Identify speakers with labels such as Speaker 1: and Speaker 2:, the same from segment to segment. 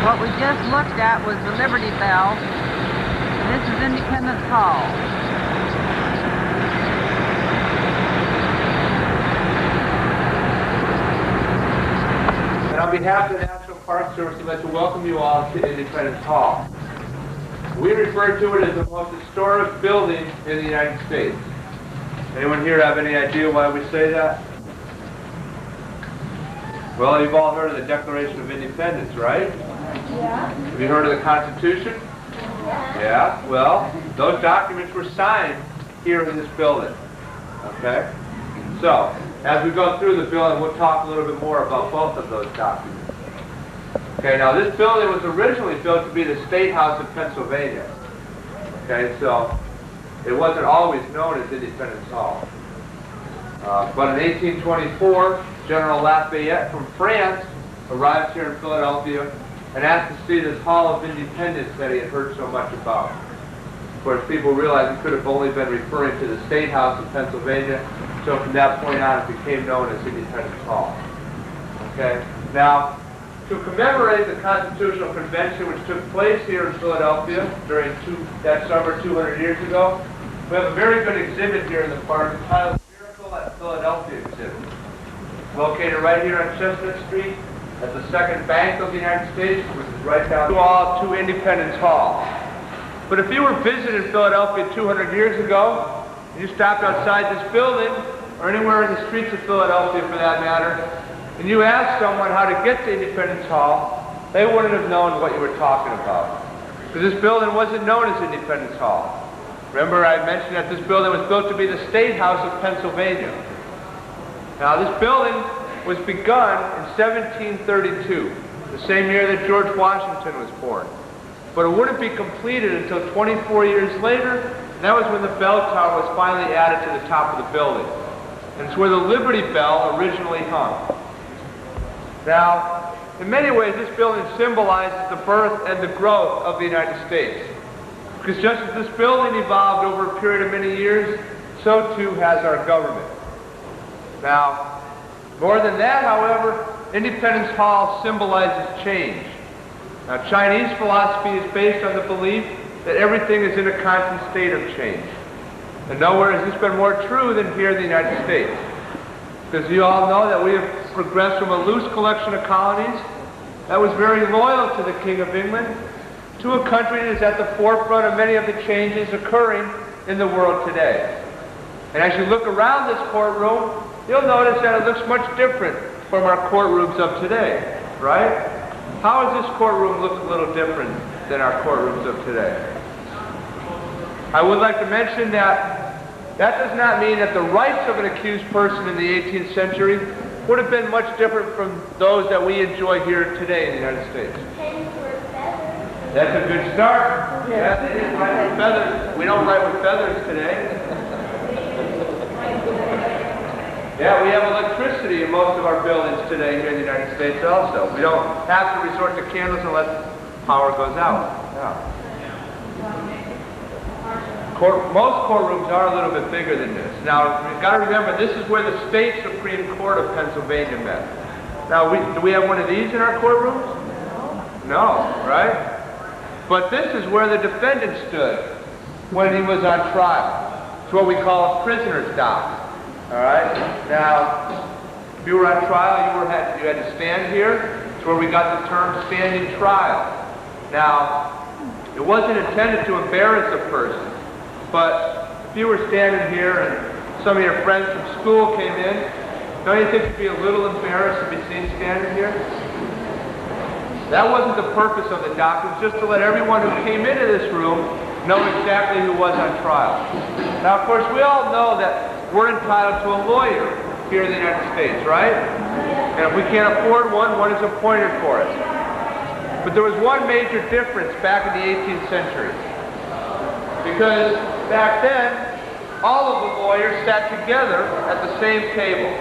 Speaker 1: What we just looked at was the Liberty Bell, and this is Independence Hall.
Speaker 2: And on behalf of the National Park Service, I'd like to welcome you all to Independence Hall. We refer to it as the most historic building in the United States. Anyone here have any idea why we say that? Well, you've all heard of the Declaration of Independence, right?
Speaker 3: Yeah.
Speaker 2: Have you heard of the Constitution? Yeah. Well, those documents were signed here in this building. Okay? So, as we go through the building, we'll talk a little bit more about both of those documents. Okay, now this building was originally built to be the State House of Pennsylvania. Okay, so it wasn't always known as Independence Hall. But in 1824, General Lafayette from France arrived here in Philadelphia and asked to see this Hall of Independence that he had heard so much about. Of course, people realized he could have only been referring to the State House of Pennsylvania, so from that point on it became known as Independence Hall. Okay, now to commemorate the Constitutional Convention which took place here in Philadelphia during that summer 200 years ago, we have a very good exhibit here in the park entitled Miracle at Philadelphia exhibit. Located right here on Chestnut Street at the Second Bank of the United States, which is right down the hall to Independence Hall. But if you were visiting Philadelphia 200 years ago, and you stopped outside this building, or anywhere in the streets of Philadelphia for that matter, and you asked someone how to get to Independence Hall, they wouldn't have known what you were talking about. Because this building wasn't known as Independence Hall. Remember I mentioned that this building was built to be the State House of Pennsylvania. Now this building was begun in 1732, the same year that George Washington was born. But it wouldn't be completed until 24 years later, and that was when the bell tower was finally added to the top of the building. And it's where the Liberty Bell originally hung. Now, in many ways, this building symbolizes the birth and the growth of the United States. Because just as this building evolved over a period of many years, so too has our government. Now, more than that, however, Independence Hall symbolizes change. Now, Chinese philosophy is based on the belief that everything is in a constant state of change. And nowhere has this been more true than here in the United States. Because you all know that we have progressed from a loose collection of colonies that was very loyal to the King of England to a country that is at the forefront of many of the changes occurring in the world today. And as you look around this courtroom, you'll notice that it looks much different from our courtrooms of today, right? How does this courtroom look a little different than our courtrooms of today? I would like to mention that that does not mean that the rights of an accused person in the 18th century would have been much different from those that we enjoy here today in the United States. That's a good start. Yeah, they didn't write with feathers. We don't write with feathers today. Yeah, we have electricity in most of our buildings today here in the United States also. We don't have to resort to candles unless power goes out. Yeah. Most courtrooms are a little bit bigger than this. Now, you've got to remember, this is where the State Supreme Court of Pennsylvania met. Now, do we have one of these in our courtrooms? No, right? But this is where the defendant stood when he was on trial. It's what we call a prisoner's dock. All right? Now, if you were on trial, you had to stand here. It's where we got the term standing trial. Now, it wasn't intended to embarrass a person. But if you were standing here and some of your friends from school came in, don't you think you'd be a little embarrassed to be seen standing here? That wasn't the purpose of the dock. It was just to let everyone who came into this room know exactly who was on trial. Now, of course, we all know that we're entitled to a lawyer here in the United States, right? And if we can't afford one, one is appointed for us. But there was one major difference back in the 18th century. Because back then, all of the lawyers sat together at the same table,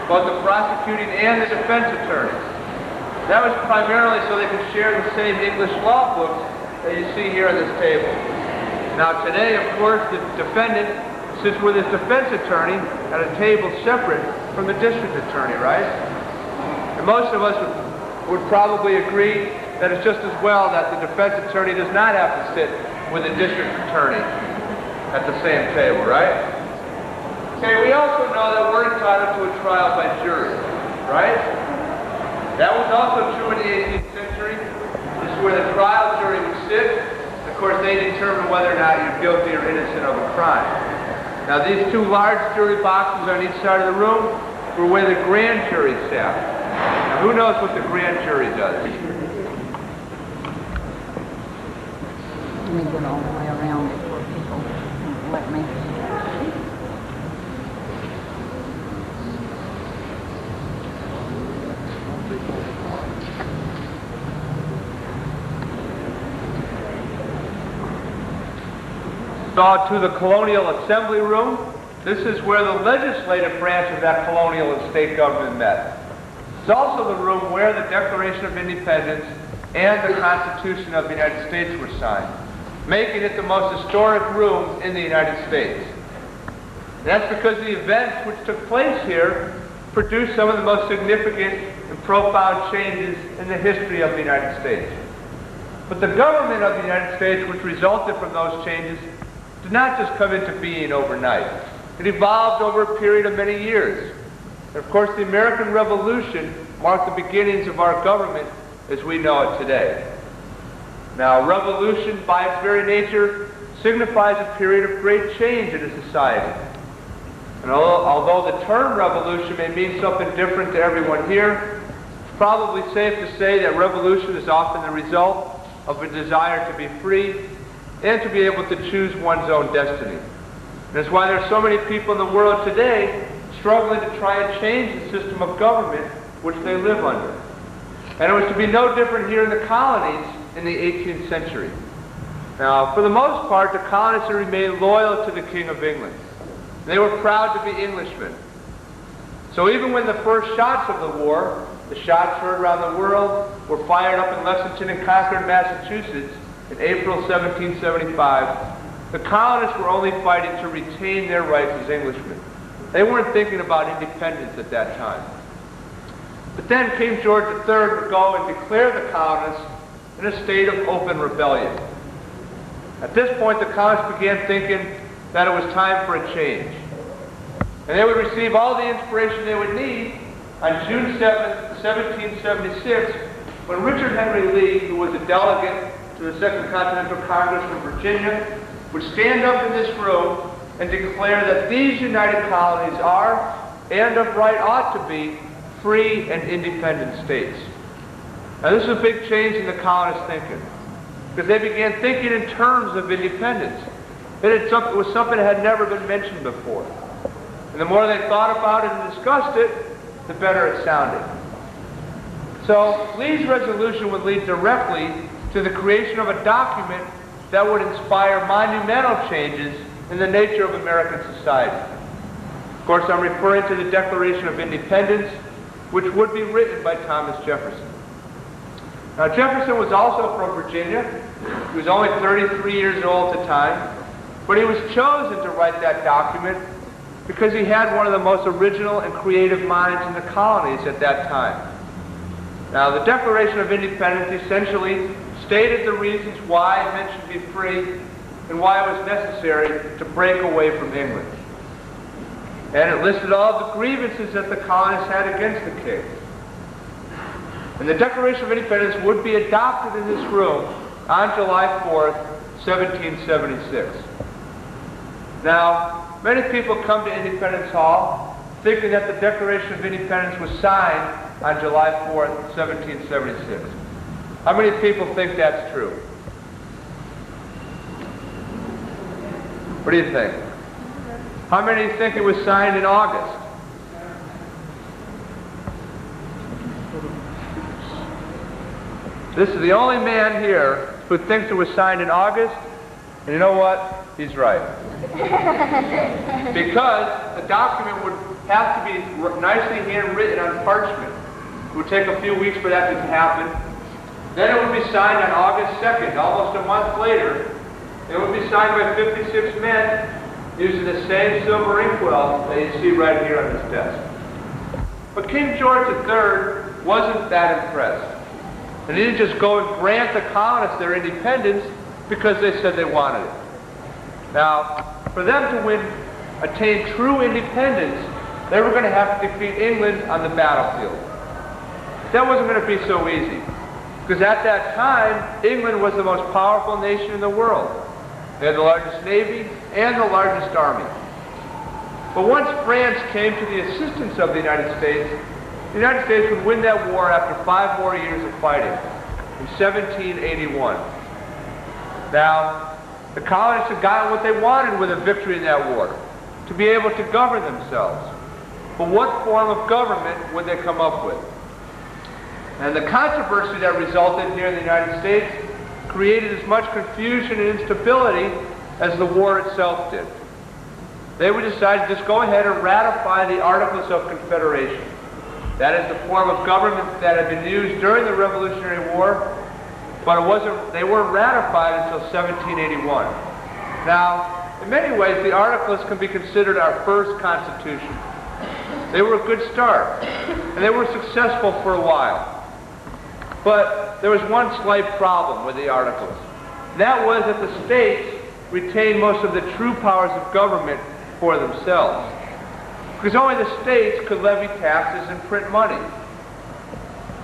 Speaker 2: both the prosecuting and the defense attorneys. That was primarily so they could share the same English law books that you see here on this table. Now today, of course, the defendant sits with his defense attorney at a table separate from the district attorney, right? And most of us would probably agree that it's just as well that the defense attorney does not have to sit with the district attorney at the same table, right? Okay, we also know that we're entitled to a trial by jury, right? That was also true in the 18th century. This is where the trial jury would sit. Of course, they determine whether or not you're guilty or innocent of a crime. Now, these two large jury boxes on each side of the room were where the grand jury sat. Now, who knows what the grand jury does?
Speaker 1: Let me get all the way around it for people who let me.
Speaker 2: To the Colonial Assembly Room. This is where the legislative branch of that colonial and state government met. It's also the room where the Declaration of Independence and the Constitution of the United States were signed, making it the most historic room in the United States. And that's because the events which took place here produced some of the most significant and profound changes in the history of the United States. But the government of the United States, which resulted from those changes, did not just come into being overnight. It evolved over a period of many years. And of course, the American Revolution marked the beginnings of our government as we know it today. Now, revolution, by its very nature, signifies a period of great change in a society. And although the term revolution may mean something different to everyone here, it's probably safe to say that revolution is often the result of a desire to be free and to be able to choose one's own destiny. And that's why there are so many people in the world today struggling to try and change the system of government which they live under. And it was to be no different here in the colonies in the 18th century. Now, for the most part, the colonists remained loyal to the King of England. They were proud to be Englishmen. So even when the first shots of the war, the shots heard around the world, were fired up in Lexington and Concord, Massachusetts, in April 1775, the colonists were only fighting to retain their rights as Englishmen. They weren't thinking about independence at that time. But then King George III would go and declare the colonists in a state of open rebellion. At this point, the colonists began thinking that it was time for a change. And they would receive all the inspiration they would need on June 7th, 1776, when Richard Henry Lee, who was a delegate to the Second Continental Congress from Virginia, would stand up in this room and declare that these united colonies are, and of right ought to be, free and independent states. Now this is a big change in the colonists' thinking, because they began thinking in terms of independence. It was something that had never been mentioned before. And the more they thought about it and discussed it, the better it sounded. So Lee's resolution would lead directly to the creation of a document that would inspire monumental changes in the nature of American society. Of course, I'm referring to the Declaration of Independence, which would be written by Thomas Jefferson. Now, Jefferson was also from Virginia. He was only 33 years old at the time, but he was chosen to write that document because he had one of the most original and creative minds in the colonies at that time. Now, the Declaration of Independence essentially stated the reasons why men should be free and why it was necessary to break away from England. And it listed all the grievances that the colonists had against the king. And the Declaration of Independence would be adopted in this room on July 4th, 1776. Now, many people come to Independence Hall thinking that the Declaration of Independence was signed on July 4th, 1776. How many people think that's true? What do you think? How many think it was signed in August? This is the only man here who thinks it was signed in August, and you know what? He's right. Because the document would have to be nicely handwritten on parchment. It would take a few weeks for that to happen. Then it would be signed on August 2nd, almost a month later. It would be signed by 56 men using the same silver inkwell that you see right here on this desk. But King George III wasn't that impressed. And they didn't just go and grant the colonists their independence because they said they wanted it. Now, for them to attain true independence, they were going to have to defeat England on the battlefield. That wasn't going to be so easy, because at that time, England was the most powerful nation in the world. They had the largest navy and the largest army. But once France came to the assistance of the United States would win that war after 5 more years of fighting, in 1781. Now, the colonists had gotten what they wanted with a victory in that war, to be able to govern themselves. But what form of government would they come up with? And the controversy that resulted here in the United States created as much confusion and instability as the war itself did. They would decide to just go ahead and ratify the Articles of Confederation. That is the form of government that had been used during the Revolutionary War, but they weren't ratified until 1781. Now, in many ways, the Articles can be considered our first Constitution. They were a good start, and they were successful for a while. But there was one slight problem with the Articles. That was that the states retained most of the true powers of government for themselves, because only the states could levy taxes and print money.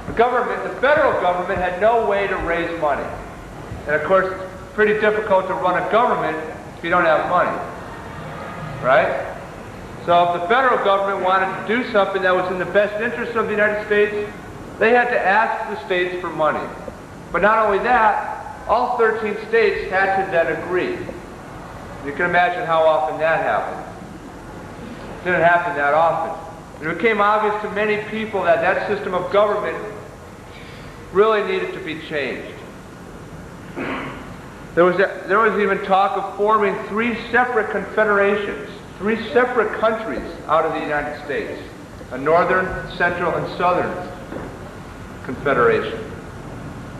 Speaker 2: The federal government had no way to raise money. And of course, it's pretty difficult to run a government if you don't have money, right? So if the federal government wanted to do something that was in the best interest of the United States, they had to ask the states for money. But not only that, all 13 states had to then agree. You can imagine how often that happened. It didn't happen that often. It became obvious to many people that that system of government really needed to be changed. There was even talk of forming 3 separate confederations, 3 separate countries out of the United States, a northern, central, and southern confederation.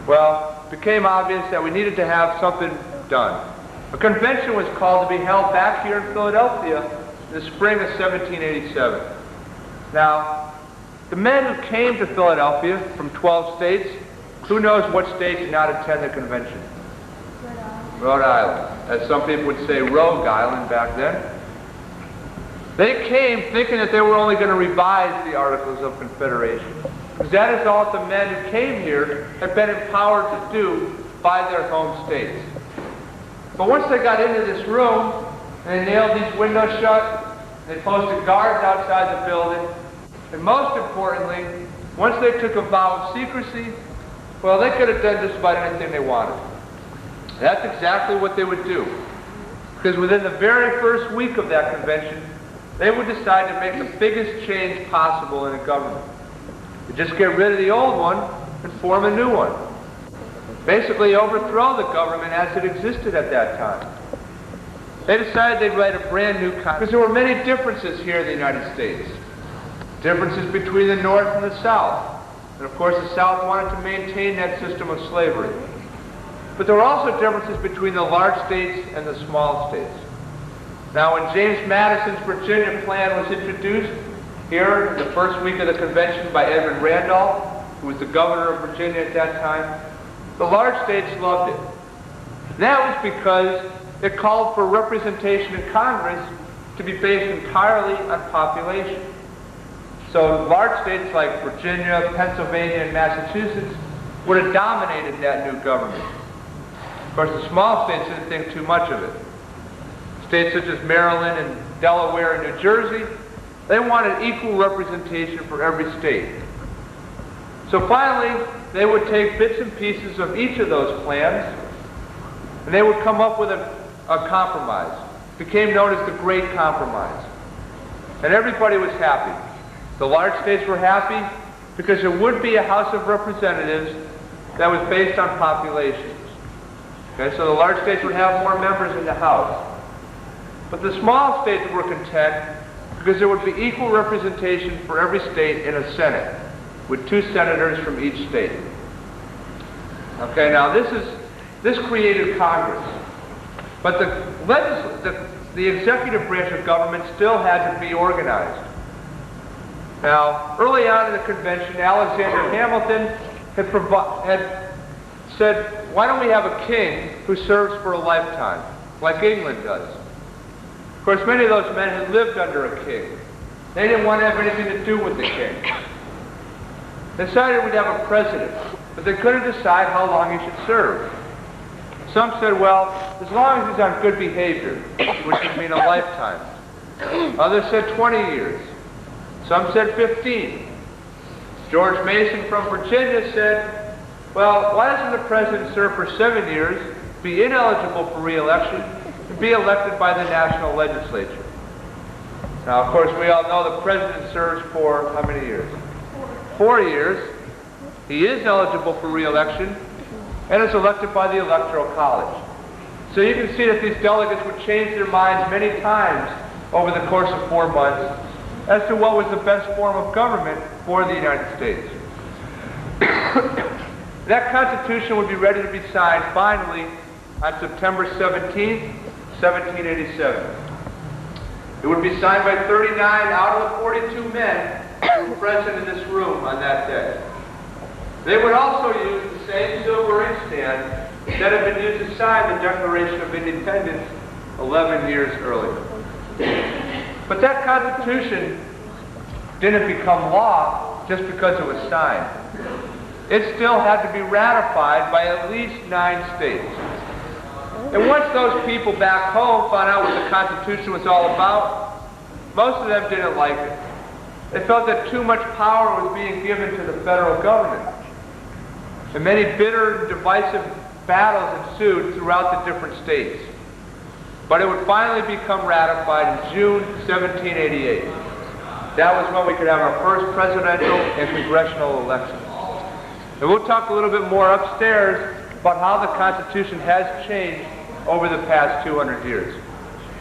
Speaker 2: Well, it became obvious that we needed to have something done. A convention was called to be held back here in Philadelphia in the spring of 1787. Now, the men who came to Philadelphia from 12 states, who knows what state did not attend the convention? Rhode Island. As some people would say, Rogue Island back then. They came thinking that they were only going to revise the Articles of Confederation, because that is all that the men who came here had been empowered to do by their home states. But once they got into this room, and they nailed these windows shut, they posted guards outside the building, and most importantly, once they took a vow of secrecy, well, they could have done just about anything they wanted. That's exactly what they would do. Because within the very first week of that convention, they would decide to make the biggest change possible in the government. They'd just get rid of the old one and form a new one. Basically overthrow the government as it existed at that time. They decided they'd write a brand new Constitution, because there were many differences here in the United States. Differences between the North and the South. And of course the South wanted to maintain that system of slavery. But there were also differences between the large states and the small states. Now when James Madison's Virginia plan was introduced here the first week of the convention by Edmund Randolph, who was the governor of Virginia at that time, the large states loved it. That was because it called for representation in Congress to be based entirely on population. So large states like Virginia, Pennsylvania, and Massachusetts would have dominated that new government. Of course, the small states didn't think too much of it. States such as Maryland and Delaware and New Jersey, they wanted equal representation for every state. So finally, they would take bits and pieces of each of those plans, and they would come up with a compromise. It became known as the Great Compromise. And everybody was happy. The large states were happy because there would be a House of Representatives that was based on populations. Okay, so the large states would have more members in the House. But the small states were content because there would be equal representation for every state in a Senate, with 2 senators from each state. Okay, now this created Congress. But the executive branch of government still had to be organized. Now, early on in the convention, Alexander Hamilton had said, why don't we have a king who serves for a lifetime, like England does? Of course, many of those men had lived under a king. They didn't want to have anything to do with the king. They decided we'd have a president, but they couldn't decide how long he should serve. Some said, well, as long as he's on good behavior, which would mean a lifetime. Others said 20 years. Some said 15. George Mason from Virginia said, well, why doesn't the president serve for 7 years, be ineligible for re-election, and be elected by the national legislature? Now, of course, we all know the president serves for how many years? 4 years. He is eligible for re-election and is elected by the Electoral College. So you can see that these delegates would change their minds many times over the course of 4 months as to what was the best form of government for the United States. That Constitution would be ready to be signed finally on September 17th, 1787. It would be signed by 39 out of the 42 men who were present in this room on that day. They would also use the same silver inkstand that had been used to sign the Declaration of Independence 11 years earlier. But that Constitution didn't become law just because it was signed. It still had to be ratified by at least 9 states. And once those people back home found out what the Constitution was all about, most of them didn't like it. They felt that too much power was being given to the federal government. And many bitter and divisive battles ensued throughout the different states. But it would finally become ratified in June 1788. That was when we could have our first presidential and congressional elections. And we'll talk a little bit more upstairs about how the Constitution has changed over the past 200 years.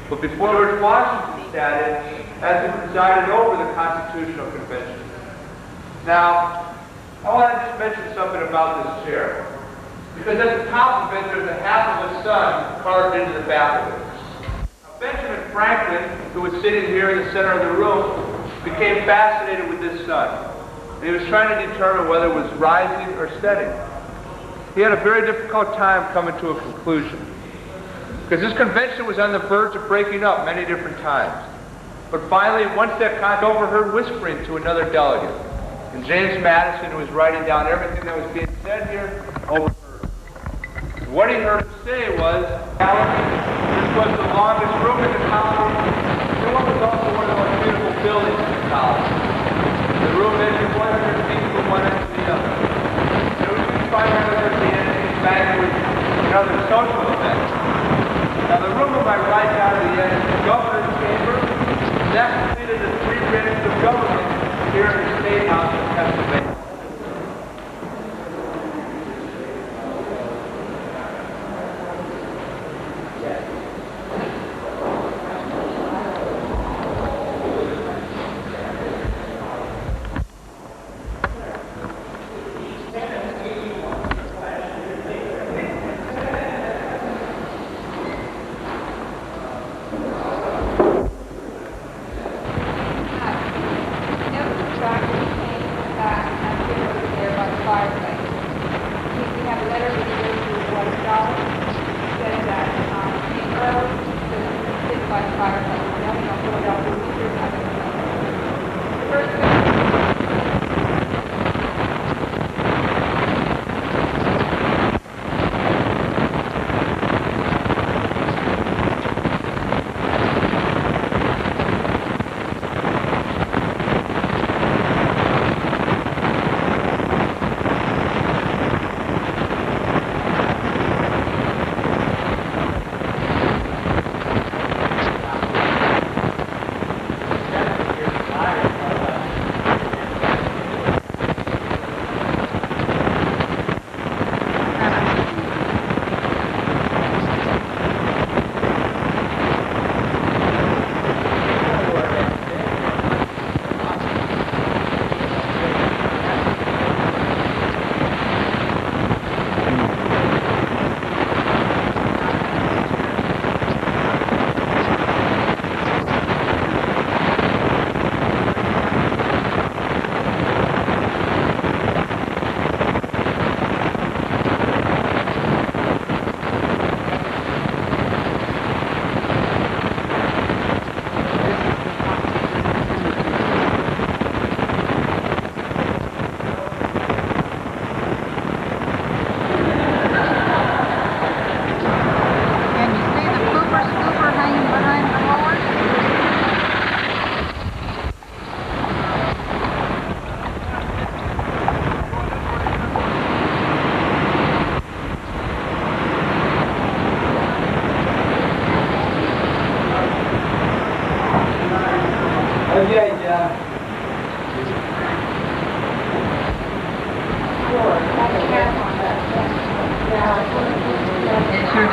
Speaker 2: But before George Washington sat in, as he presided over the Constitutional Convention. Now, I want to just mention something about this chair. Because at the top of it, there's a half of a sun carved into the back of it. Now, Benjamin Franklin, who was sitting here in the center of the room, became fascinated with this sun. And he was trying to determine whether it was rising or setting. He had a very difficult time coming to a conclusion. Because this convention was on the verge of breaking up many different times. But finally, once that convention overheard whispering to another delegate. And James Madison, who was writing down everything that was being said here, overheard. And what he heard him say was, this was the longest room in the college, and what was also one of the most beautiful buildings in the college. The room measured 100 feet from one end to the other. It was used primarily for dancing, banquets, and other social events. Now the room on my right down to the end is the governor's chamber, and that completed the 3 branches of government here in the State House of Pennsylvania.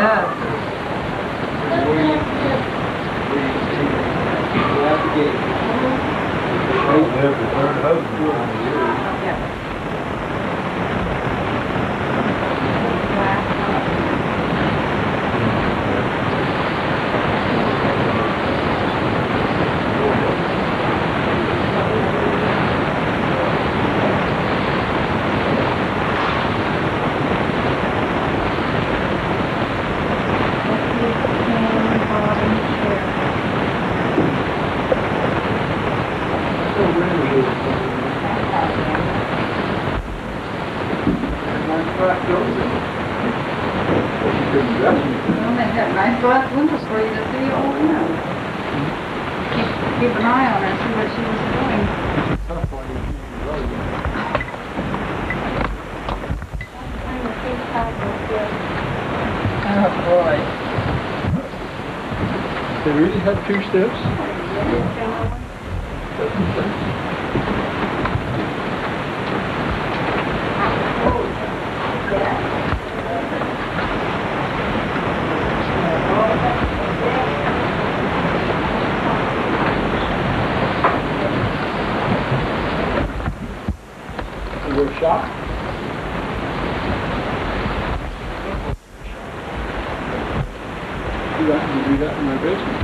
Speaker 1: does. Yeah. Well, they've got nice glass windows for you to see all in. Keep an eye on her, see what she was doing. Oh boy.
Speaker 3: They really had 2 steps? Is there a shop? You can do that in my basement.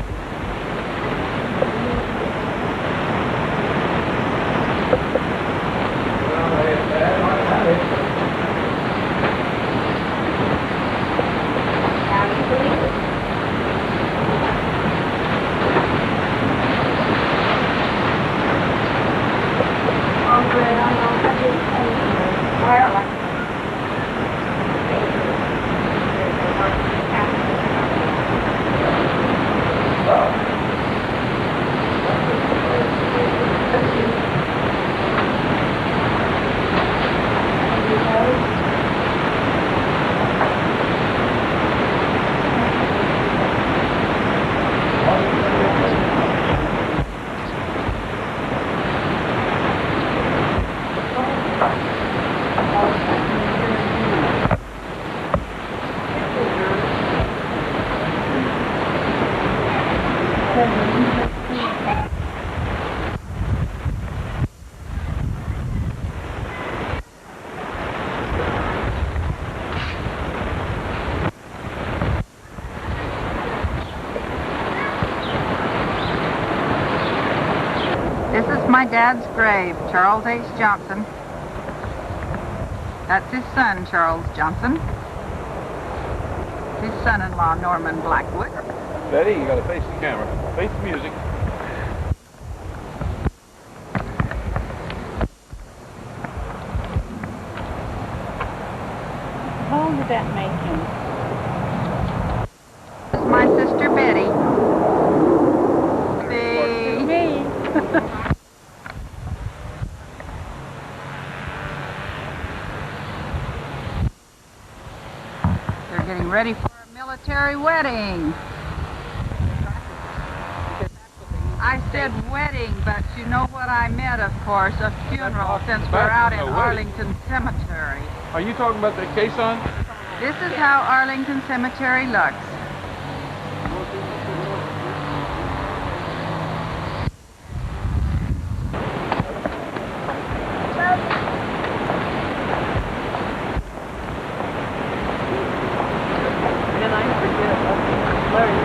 Speaker 1: This is my dad's grave, Charles H. Johnson. That's his son, Charles Johnson. His son-in-law, Norman Blackwood.
Speaker 3: Betty, you gotta face the camera. Face the music.
Speaker 4: How old did that make him?
Speaker 1: This is my sister, Betty.
Speaker 4: Me.
Speaker 1: They're getting ready for a military wedding. I said wedding, but you know what I meant, of course, a funeral, since we're out in Arlington Cemetery.
Speaker 3: Are you talking about that caisson?
Speaker 1: This is how Arlington Cemetery looks.
Speaker 4: And I forget Larry.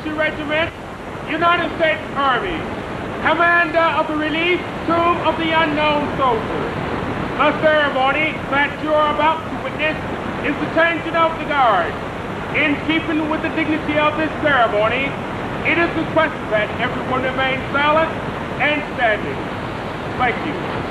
Speaker 5: Infantry Regiment, United States Army, commander of the Relief Tomb of the Unknown Soldier. The ceremony that you are about to witness is the changing of the guard. In keeping with the dignity of this ceremony, it is requested that everyone remain silent and standing. Thank you.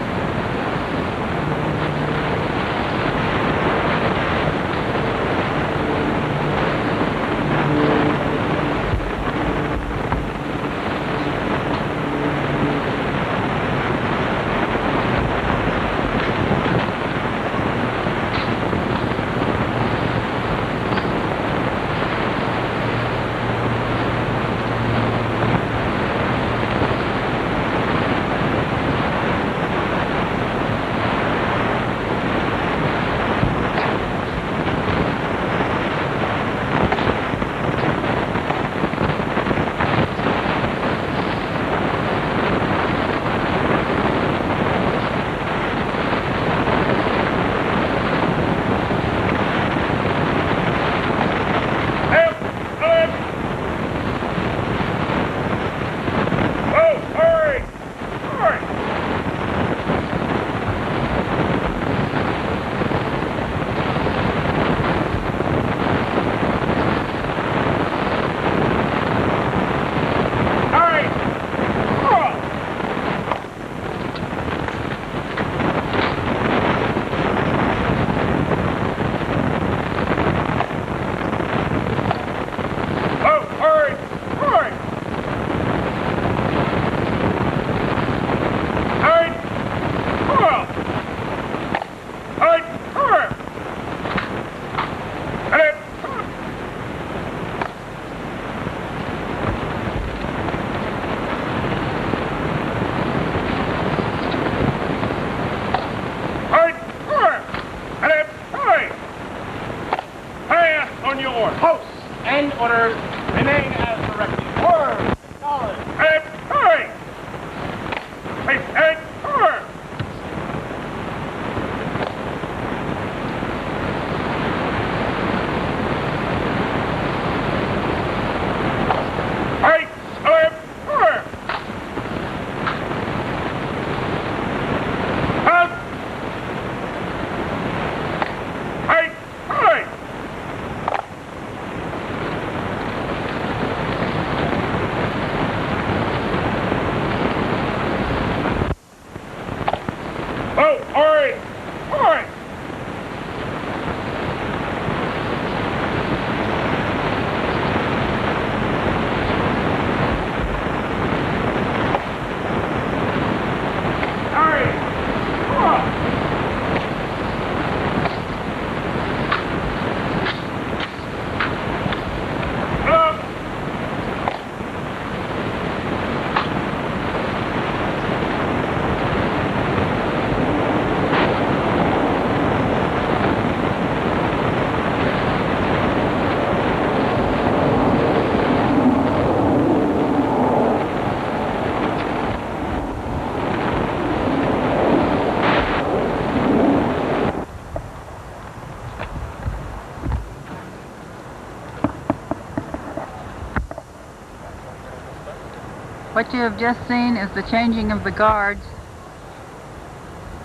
Speaker 1: What you have just seen is the changing of the guards,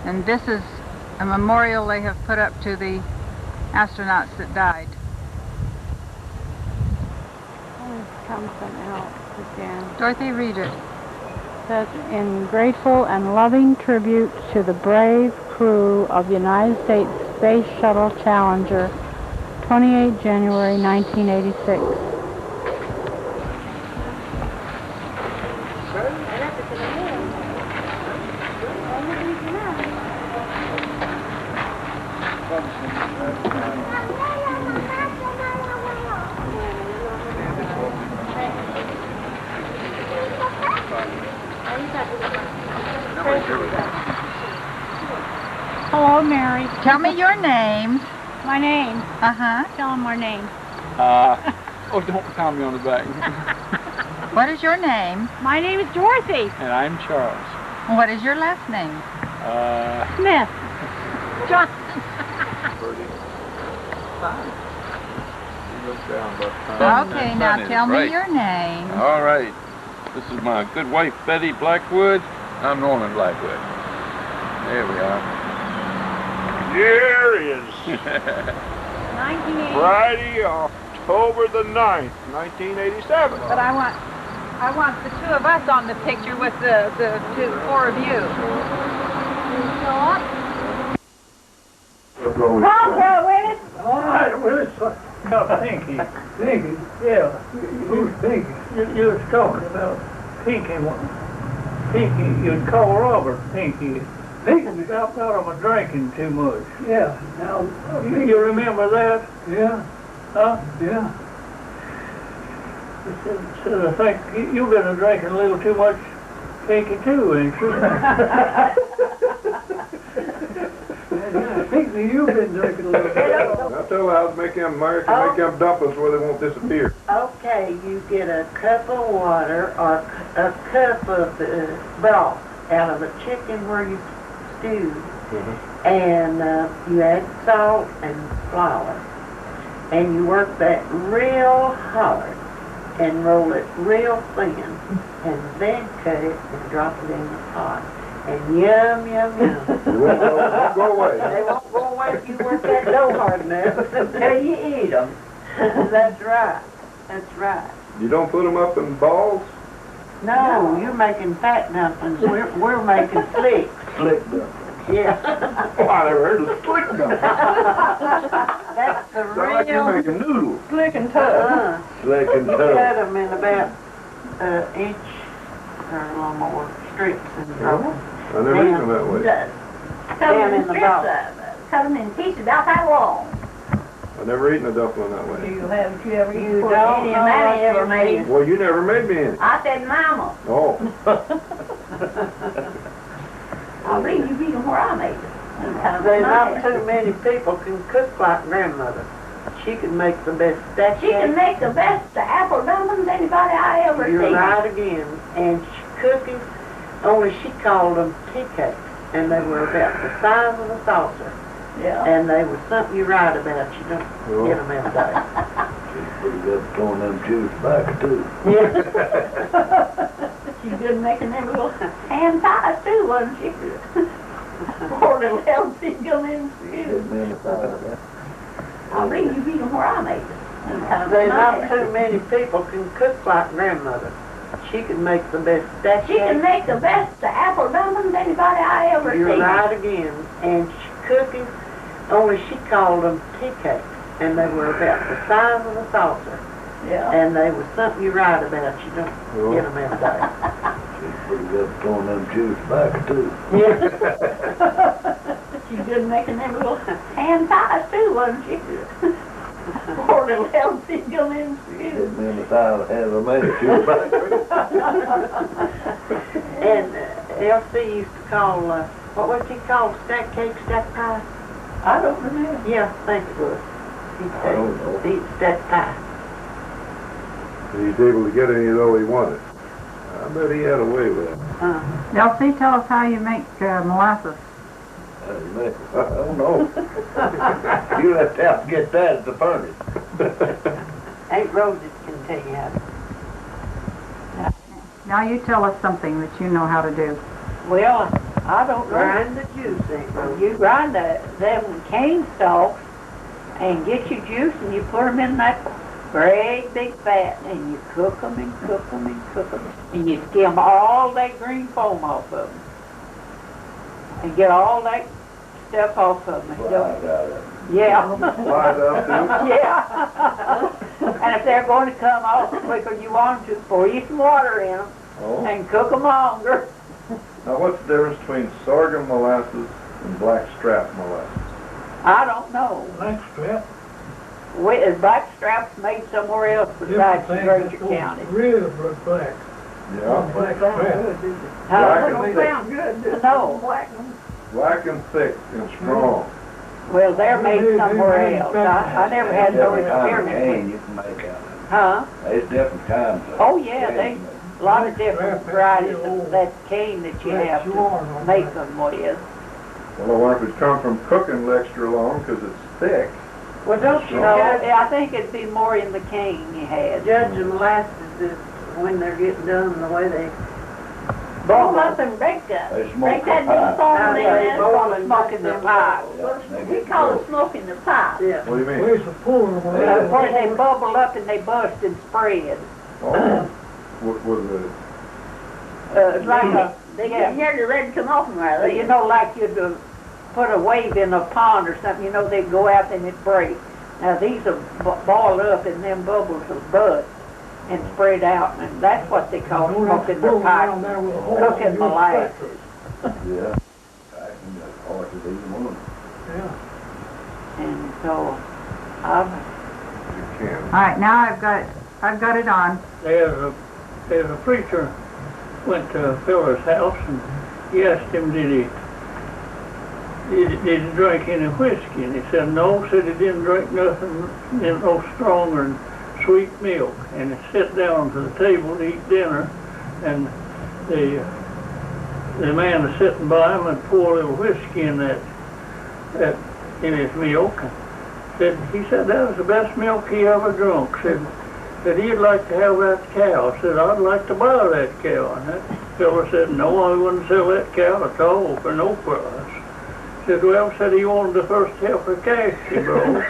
Speaker 1: and this is a memorial they have put up to the astronauts that died.
Speaker 4: Always comes from out again.
Speaker 1: Dorothy, read it.
Speaker 4: It says, in grateful and loving tribute to the brave crew of United States Space Shuttle Challenger, 28 January 1986.
Speaker 6: Hello, Mary.
Speaker 1: Tell me your name.
Speaker 6: My name.
Speaker 1: Uh-huh.
Speaker 6: Tell them our name.
Speaker 3: Oh, don't pound me on the back.
Speaker 1: What is your name?
Speaker 6: My name is Dorothy
Speaker 3: And I'm Charles.
Speaker 1: What is your last name?
Speaker 6: Smith. Johnson.
Speaker 3: broke down by the time
Speaker 1: Okay,
Speaker 3: that
Speaker 1: now
Speaker 3: sun is
Speaker 1: tell me
Speaker 3: bright.
Speaker 1: your name.
Speaker 3: All right. This is my good wife, Betty Blackwood. I'm Norman Blackwood. There we are.
Speaker 5: Here is
Speaker 6: 1980.
Speaker 5: Friday, October the 9th, 1987.
Speaker 1: But I want the two of us on the picture with the four of you.
Speaker 6: Pronto, Willis.
Speaker 7: All right, Willis. Oh, Pinky. Pinky? Yeah. Who's Pinky? You was talking about Pinky. Pinky, you'd call Robert Pinky. Pinky got him drinking too much. Yeah. Now, you remember that? Yeah. Huh? Yeah. So I think you've been drinking a little too much Pinky too, ain't you? Pinky, you've been drinking a little bit.
Speaker 8: I told you I was making them American, make them dumplings where they won't disappear.
Speaker 9: Okay, you get a cup of water or a cup of broth out of a chicken where you stewed, and you add salt and flour, and you work that real hard and roll it real thin, and then cut it and drop it in the pot. And yum, yum, yum.
Speaker 8: They won't go away.
Speaker 9: They won't go away if you work that dough hard enough until you eat them. That's right. That's right.
Speaker 8: You don't put them up in balls?
Speaker 9: No, you're making fat dumplings. We're making slick.
Speaker 8: Slick dumplings.
Speaker 9: Yeah.
Speaker 8: Oh, I never heard of slick dumplings.
Speaker 9: That's the
Speaker 8: Sound like you're
Speaker 9: real
Speaker 8: making noodles.
Speaker 9: slick and tough.
Speaker 8: Slick and
Speaker 9: You
Speaker 8: tough.
Speaker 9: cut them in about an inch or a little more strips and drop them
Speaker 8: I never eat them that way.
Speaker 9: down in the bowl.
Speaker 6: Cut them in pieces about that long.
Speaker 8: I never eaten a dumpling that way.
Speaker 6: You ever
Speaker 9: You
Speaker 6: put
Speaker 9: don't
Speaker 6: any
Speaker 9: know
Speaker 6: of that
Speaker 9: what
Speaker 6: ever
Speaker 9: you're
Speaker 6: made?
Speaker 9: missing.
Speaker 8: Well, you never made me any.
Speaker 6: I said, Mama,
Speaker 8: Oh.
Speaker 6: I believe you beat them where I made them.
Speaker 9: There's not too many people can cook like grandmother. She can make the best stack
Speaker 6: She can
Speaker 9: cake.
Speaker 6: make the best apple dumplings anybody I ever
Speaker 9: You're
Speaker 6: seen.
Speaker 9: right again. And cooking, only she called them tea cakes. And they were about the size of a saucer.
Speaker 6: Yeah.
Speaker 9: And they were something you're right about. You don't
Speaker 8: Oh.
Speaker 9: get them every day.
Speaker 8: She's pretty good at throwing them juice back, too.
Speaker 6: She's good making them little hand pies too, wasn't she? Poor little healthy come in for you. I believe you beat them where I made them.
Speaker 9: There's not too many people can cook like grandmother. She can make the best stack
Speaker 6: She can
Speaker 9: cake.
Speaker 6: make the best apple dumplings anybody I ever
Speaker 9: You're
Speaker 6: seen.
Speaker 9: right again. And cooking, only she called them tea cakes. And they were about the size of a saucer.
Speaker 6: Yeah.
Speaker 9: And they were something you're right about. You don't
Speaker 8: Oh.
Speaker 9: get them every day.
Speaker 8: She's pretty good at throwing them juice back, too.
Speaker 6: She's good making them little hand pies too, wasn't she? Poor little healthy come in for you.
Speaker 8: me in the side of the head of made juice back.
Speaker 9: And Elsie used to call, what was he called? Stack cake, stack pie?
Speaker 6: I don't remember.
Speaker 9: Yeah, I think it was.
Speaker 8: I don't know.
Speaker 9: He'd stack pie.
Speaker 8: He's able to get any though he wanted. I bet he had a way with it.
Speaker 1: Elsie, tell us how you make molasses.
Speaker 8: I don't know. You left out to get that at the furnace.
Speaker 9: Aunt Roses can tell you how to.
Speaker 1: Now you tell us something that you know how to do.
Speaker 6: Well, I don't know.
Speaker 9: Grind the juice, Aunt Roses.
Speaker 6: You grind them cane stalks and get your juice and you put them in that great big fat and you cook them and cook them and cook them. And you skim all that green foam off of them. And get all that stuff off of them. Yeah.
Speaker 8: Slide out too.
Speaker 6: Yeah. And if they're going to come off quicker you want them to, pour you some water in them
Speaker 8: Oh.
Speaker 6: and cook them longer.
Speaker 8: Now what's the difference between sorghum molasses and blackstrap molasses?
Speaker 6: I don't know.
Speaker 7: Blackstrap.
Speaker 6: Blackstrap's made somewhere else besides Granger County.
Speaker 7: Real black.
Speaker 8: Yeah.
Speaker 7: Blackstrap.
Speaker 8: Black
Speaker 6: Don't
Speaker 8: and
Speaker 6: sound good. No.
Speaker 8: Black and thick and strong.
Speaker 6: Well, they're made somewhere else. I never had no experience with.
Speaker 10: You can make out of it.
Speaker 6: Huh?
Speaker 10: There's different kinds of
Speaker 6: Oh yeah, they a lot of different varieties of that cane that you have to make them with.
Speaker 8: Well, I wonder if it's come from cooking extra long because it's thick.
Speaker 9: Well, don't you
Speaker 6: No,
Speaker 9: judge,
Speaker 6: I think it'd be more in the cane you had.
Speaker 9: judge the molasses is when they're getting done the way they
Speaker 11: Roll up and break that.
Speaker 8: They smoke
Speaker 11: Break that
Speaker 8: the
Speaker 11: big
Speaker 8: pipe.
Speaker 11: form
Speaker 6: Yeah,
Speaker 11: in
Speaker 6: roll
Speaker 11: there.
Speaker 6: and smoke in their pipe.
Speaker 11: We call it smoking the pipe.
Speaker 9: Yeah.
Speaker 2: What do you mean?
Speaker 7: Where's the pool?
Speaker 6: Before they bubble up and they bust and spread.
Speaker 8: Oh,
Speaker 6: It's like a,
Speaker 11: They get here, they're ready to come off them right
Speaker 6: you
Speaker 11: there.
Speaker 6: know, like you'd put a wave in a pond or something, you know, they'd go out and it'd break. Now these will ball up and them bubbles will bust and spread out, and that's what they call smoking their pipe, cooking molasses.
Speaker 8: yeah. Packing the horses even one.
Speaker 6: And so, I've,
Speaker 1: All right, now I've got it on.
Speaker 7: There's a preacher went to a feller's house and he asked him, did he drink any whiskey? And he said no, said he didn't drink nothing, no stronger than sweet milk. And he sat down to the table to eat dinner, and the man was sitting by him and poured a little whiskey in in his milk. He said that was the best milk he ever drunk. Said he'd like to have that cow. Said, I'd like to buy that cow. And that fellow said, no, I wouldn't sell that cow at all for no price. Said, well, said he wanted the first half of cash he brought.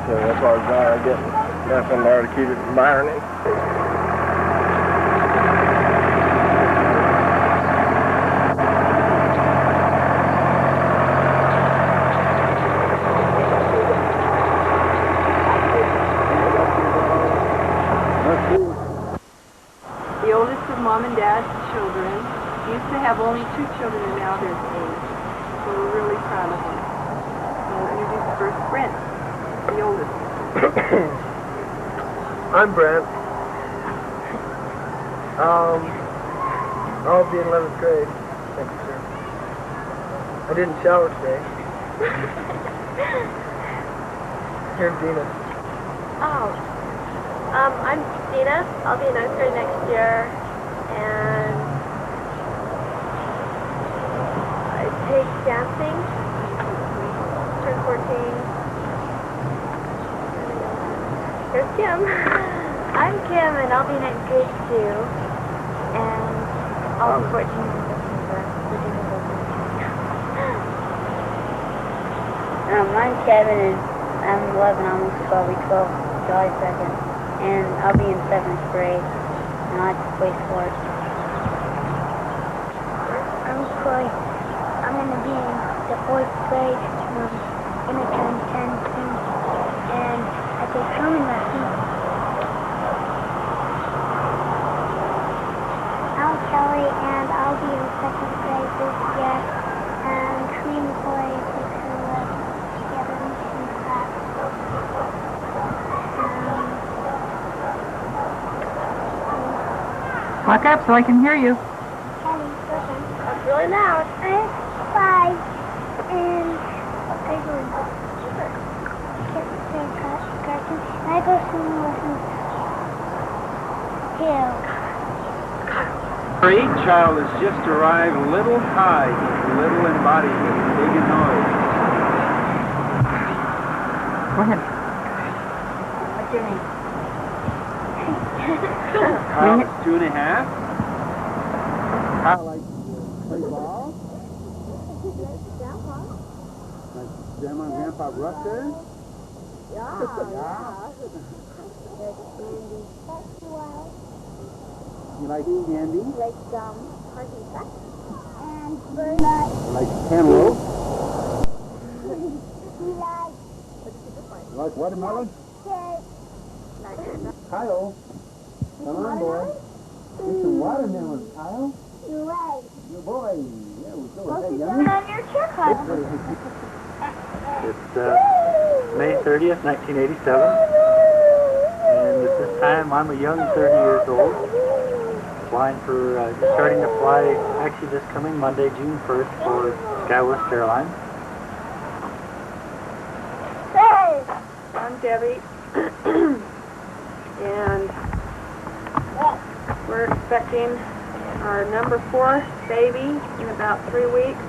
Speaker 12: So that's why I get nothing there to keep it from ironing.
Speaker 13: The oldest of Mom and Dad's children. Used to have only 2 children, and now there's 8. So we're really proud of them. We'll introduce first Brent, the oldest.
Speaker 14: I'm Brent. I'll be in 11th grade next year. I didn't shower today. Here's Dina.
Speaker 15: I'm Dina. I'll be in 9th grade next year, and I take dancing. Turn 14. Here's Kim. I'm Kim, and I'll be in 9th grade too, and I'll be 14 in September.
Speaker 16: I'm Kevin, and I'm 11, almost 12, be 12, July 2nd. And I'll be in 7th grade, and I like to play sports.
Speaker 15: I'm Chloe. I'm going to be in the 4th grade. I'm going to turn 10 soon. And I take swimming lessons. I'm Kelly, and I'll be in 2nd grade this year. And me and Chloe take swimming lessons together in class.
Speaker 1: Walk up so I can hear you.
Speaker 15: That's really loud. I'm 5, and I go cartoon. I go swimming lessons too.
Speaker 17: Our 8th child has just arrived, little Ty, little embodiment, big and noise.
Speaker 1: Go ahead.
Speaker 15: What's your name?
Speaker 17: Kyle is 2.5. Kyle likes to play ball. Like Grandma and Grandpa Rucker. Yeah. You like candy?
Speaker 15: Like party duck and bird.
Speaker 17: Like cantaloupe?
Speaker 15: He
Speaker 17: Like watermelon?
Speaker 15: likes
Speaker 17: Kyle, come on, boy. Get some watermelon, Kyle.
Speaker 15: You're right.
Speaker 17: Good boy. Yeah, we go.
Speaker 15: What's
Speaker 17: Hey,
Speaker 15: it
Speaker 17: yummy.
Speaker 15: doing on your chair, Kyle?
Speaker 18: It's May 30th, 1987, and at this time I'm a young 30 years old, flying for, just starting to fly actually this coming Monday, June 1st for SkyWest Airlines.
Speaker 13: I'm Debbie, and we're expecting our number 4 baby in about 3 weeks.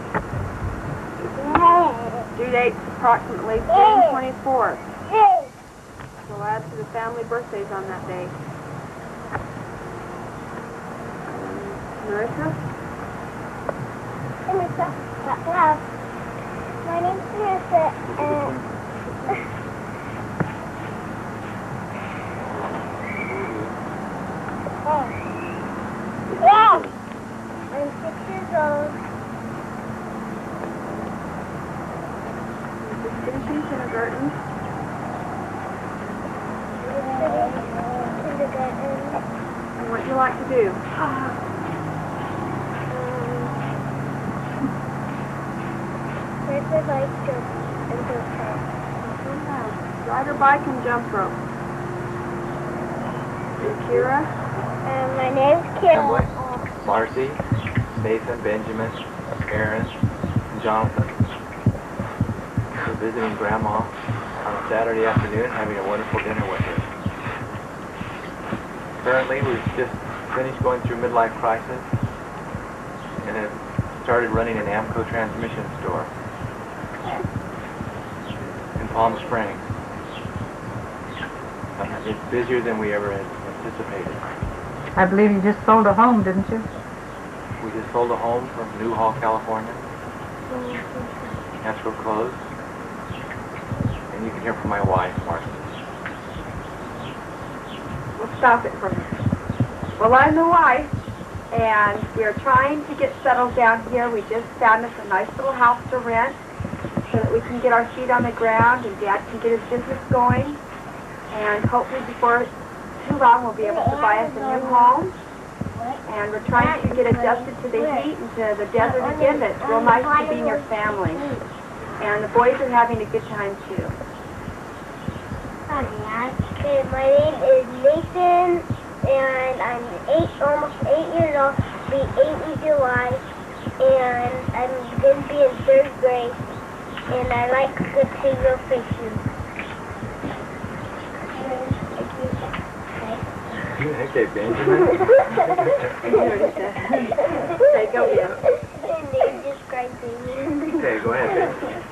Speaker 13: Due date's approximately June 24th. So add to the family birthdays on that day. Marissa?
Speaker 15: Hey, Marissa. My name's Marissa, and I'm 6 years old.
Speaker 13: Just finishing kindergarten. And what do you like to do?
Speaker 15: Ride the bike, jump, and go fast.
Speaker 13: Ride her bike and jump rope. And Kira?
Speaker 15: My name's Kira.
Speaker 19: Marcy, Nathan, Benjamin, Aaron, and Jonathan. We're visiting Grandma on a Saturday afternoon, having a wonderful dinner with her. Currently, we've just finished going through midlife crisis and have started running an Amco transmission store in Palm Springs. It's busier than we ever had anticipated.
Speaker 1: I believe you just sold a home, didn't you?
Speaker 19: We just sold a home from Newhall, California. Escrow closed. And you can hear from my wife, Martha.
Speaker 13: We'll stop it for a minute. Well, I'm the wife, and we're trying to get settled down here. We just found us a nice little house to rent so that we can get our feet on the ground and Dad can get his business going. And hopefully before too long we'll be able to buy us a new home. And we're trying to get adjusted to the heat and to the desert again, but it's real nice to be near family. And the boys are having a good time too.
Speaker 15: Okay, my name is Nathan, and I'm almost 8 years old. I'll be 8 in July, and I'm going to be in 3rd grade, and I like to go fishing.
Speaker 19: Okay, Benjamin.
Speaker 13: Okay, go ahead.
Speaker 15: And they describe me.
Speaker 19: Okay, go ahead, Benjamin.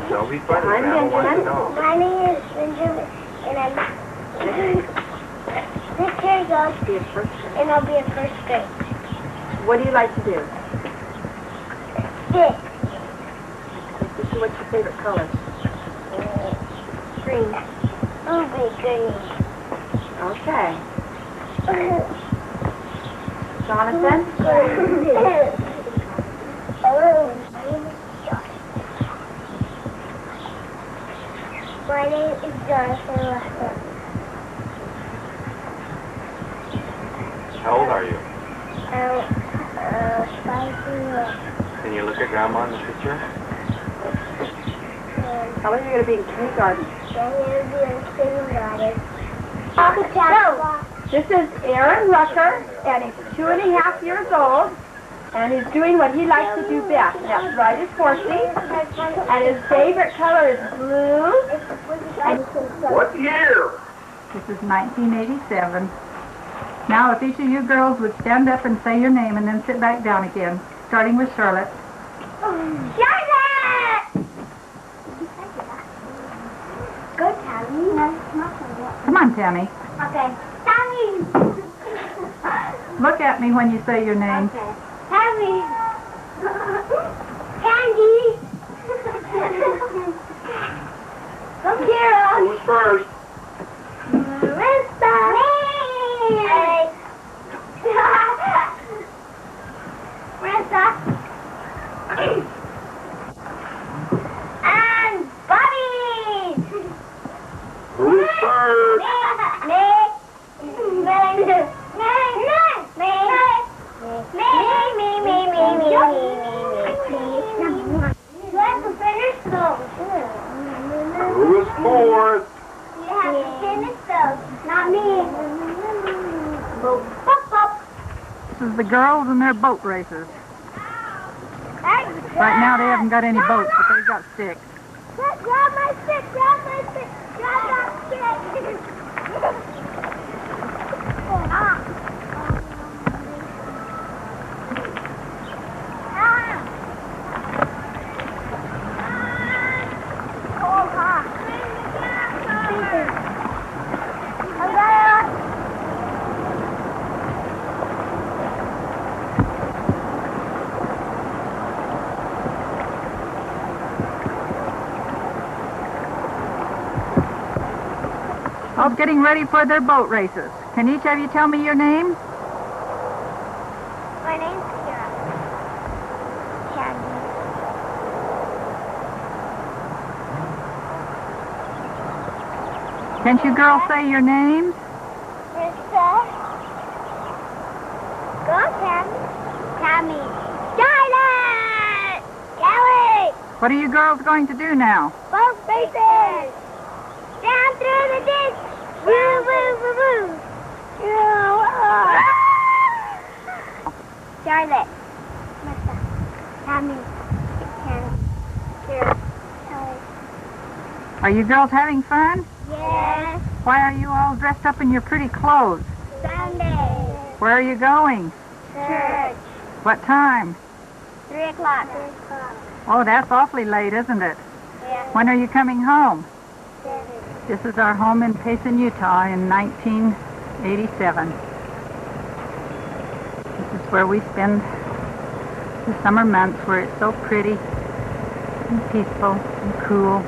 Speaker 19: Don't be funny,
Speaker 15: I'm
Speaker 19: Grandma wants to
Speaker 15: Benjamin.
Speaker 19: know.
Speaker 15: My name is Benjamin, and I'm 6 years old, and I'll be in 1st grade.
Speaker 13: What do you like to do?
Speaker 15: Fish.
Speaker 13: What's your favorite color?
Speaker 15: Green. Ruby green.
Speaker 13: Okay. Jonathan?
Speaker 15: My name is Jonathan Rucker.
Speaker 19: How old are you?
Speaker 15: 5 years old.
Speaker 19: Can you look at Grandma in the picture?
Speaker 13: How long are you going to be in kindergarten?
Speaker 15: I'm going to be in kindergarten.
Speaker 13: This is Aaron Rucker, and he's 2.5 years old, and he's doing what he likes to do best. That's ride his horsey, and his favorite color is blue.
Speaker 8: What year?
Speaker 1: This is 1987. Now, if each of you girls would stand up and say your name and then sit back down again, starting with Charlotte.
Speaker 15: Charlotte! Go, Tammy.
Speaker 1: Come on, Tammy.
Speaker 15: Okay. Tammy!
Speaker 1: Look at me when you say your name.
Speaker 15: Okay. Tammy! Candy! Come here.
Speaker 8: Who's first?
Speaker 15: Marissa! Marissa! And Bobby!
Speaker 8: Who's first?
Speaker 15: Me! You have to finish those.
Speaker 8: Who's fourth?
Speaker 15: You have to finish those, not me. Boop, boop, boop.
Speaker 1: This is the girls and their boat races. Right now they haven't got any boats, but they've got sticks.
Speaker 15: Grab my stick, grab my stick, grab that stick.
Speaker 1: All getting ready for their boat races. Can each of you tell me your name?
Speaker 15: My name's Kira. Candy.
Speaker 1: Can't you girls say your names?
Speaker 15: Krista. Go, Tammy. Tammy. Charlotte! Kelly!
Speaker 1: What are you girls going to do now?
Speaker 15: Boat races! Down through the ditch! Woo, woo, woo, woo! Charlotte. Martha. Tammy. Kenny. Kira. Kelly.
Speaker 1: Are you girls having fun?
Speaker 15: Yes.
Speaker 1: Why are you all dressed up in your pretty clothes?
Speaker 15: Sunday.
Speaker 1: Where are you going?
Speaker 15: Church.
Speaker 1: What time?
Speaker 15: 3 o'clock. 3 o'clock.
Speaker 1: Oh, that's awfully late, isn't it?
Speaker 15: Yeah.
Speaker 1: When are you coming home?
Speaker 15: 7.
Speaker 1: This is our home in Payson, Utah in 1987. This is where we spend the summer months where it's so pretty and peaceful and cool.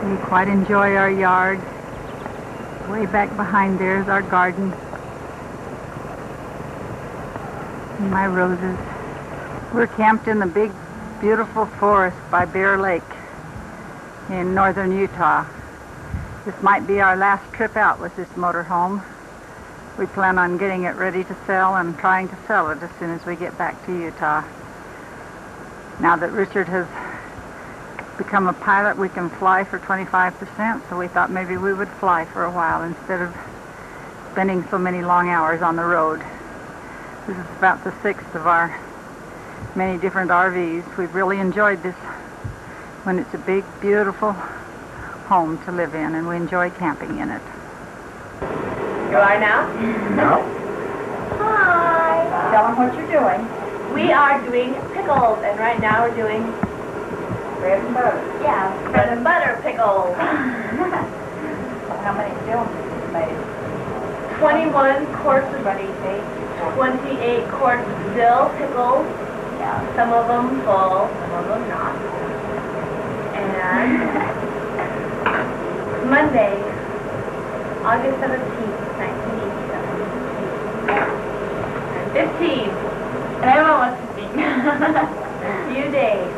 Speaker 1: We quite enjoy our yard. Way back behind there is our garden. And my roses. We're camped in the big, beautiful forest by Bear Lake in northern Utah. This might be our last trip out with this motorhome. We plan on getting it ready to sell and trying to sell it as soon as we get back to Utah. Now that Richard has become a pilot, we can fly for 25%, so we thought maybe we would fly for a while instead of spending so many long hours on the road. This is about the 6th of our many different RVs. We've really enjoyed this when it's a big, beautiful home to live in, and we enjoy camping in it.
Speaker 13: You are now?
Speaker 8: No.
Speaker 13: Hi. Tell them what you're doing. We are doing pickles, and right now we're doing bread and butter. Yeah, bread and butter pickles. How many films have you made? 21 quarts of 28 quarts of dill pickles. Yeah, some of them full, some of them not. And Monday, August 17th, 1987. And 15. And I don't know what's 15. A few days.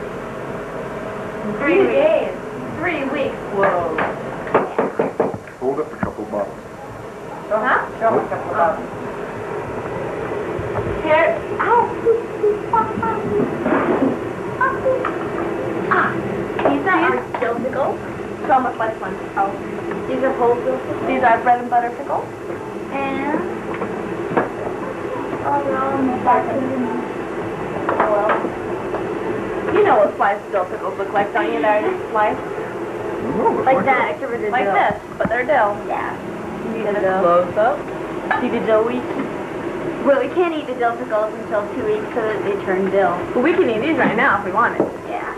Speaker 13: 3 days. 3 weeks. Whoa.
Speaker 8: Hold up a couple bottles.
Speaker 13: Uh-huh. Show me a couple of bottles. Here. Ow. These are dill pickles. So much less one. Oh. These are whole dill pickles. These are bread and butter pickles. And oh, they're all in the packet. Oh well. You know what sliced dill pickles look like, don't you? They're just sliced.
Speaker 16: Like that, except for the
Speaker 13: Like
Speaker 16: dill.
Speaker 13: this, but they're dill.
Speaker 16: Yeah.
Speaker 13: See the close up. See the dill weeks.
Speaker 16: Well, we can't eat the dill pickles until 2 weeks so that they turn dill.
Speaker 13: But we can eat these right now if we wanted.
Speaker 16: Yeah.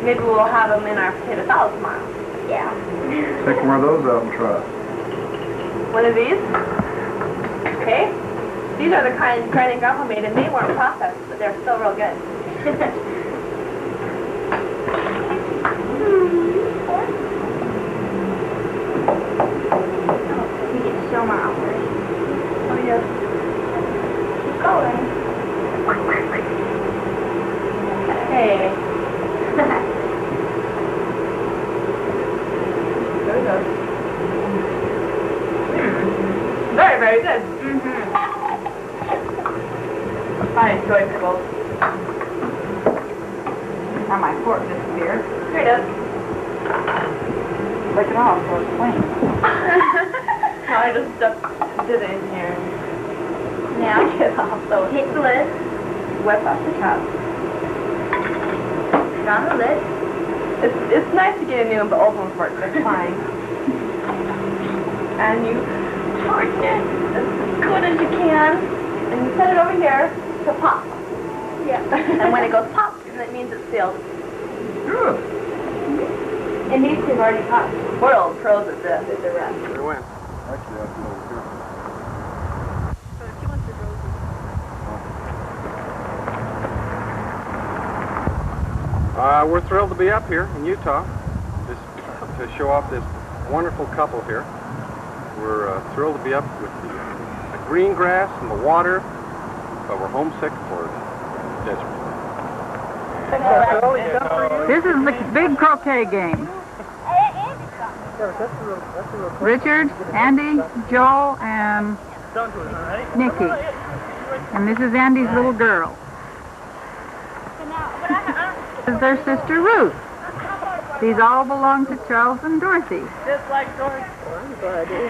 Speaker 13: Maybe we'll have them in our potato salad tomorrow.
Speaker 16: Yeah.
Speaker 8: Take one of those out and try.
Speaker 13: One of these? Okay. These are the kind Granny and Grandpa made, and they weren't processed, but they're still real good.
Speaker 16: We get so much.
Speaker 13: Oh, yes.
Speaker 16: Keep going.
Speaker 13: Hey. There we go. Very, very good. I enjoy pickles.
Speaker 1: Now my fork disappeared.
Speaker 13: Here it is.
Speaker 1: Lick it off so it's clean.
Speaker 13: No, I just did it in here.
Speaker 16: Now,
Speaker 13: Get off the
Speaker 16: hit the lid.
Speaker 13: whip off the top.
Speaker 16: Put on the lid.
Speaker 13: It's nice to get a new one, but old ones work just fine. And you torch it as good as you can, and you set it over here to pop. Yeah. And when it goes pop, that means it's sealed.
Speaker 8: Good.
Speaker 13: And these two have already popped. We're old pros at this. It's a wrap.
Speaker 3: There went.
Speaker 8: Actually, I'll come over here.
Speaker 13: She wants the roses.
Speaker 3: We're thrilled to be up here in Utah just to show off this wonderful couple here. We're thrilled to be up with the green grass and the water, but we're homesick for the desert.
Speaker 1: This is the big croquet game. Richard, Andy, Joel, and Nikki. And this is Andy's little girl. This is their sister Ruth. These all belong to Charles and Dorothy.
Speaker 13: Just like Dorothy.
Speaker 9: I'm Buddy.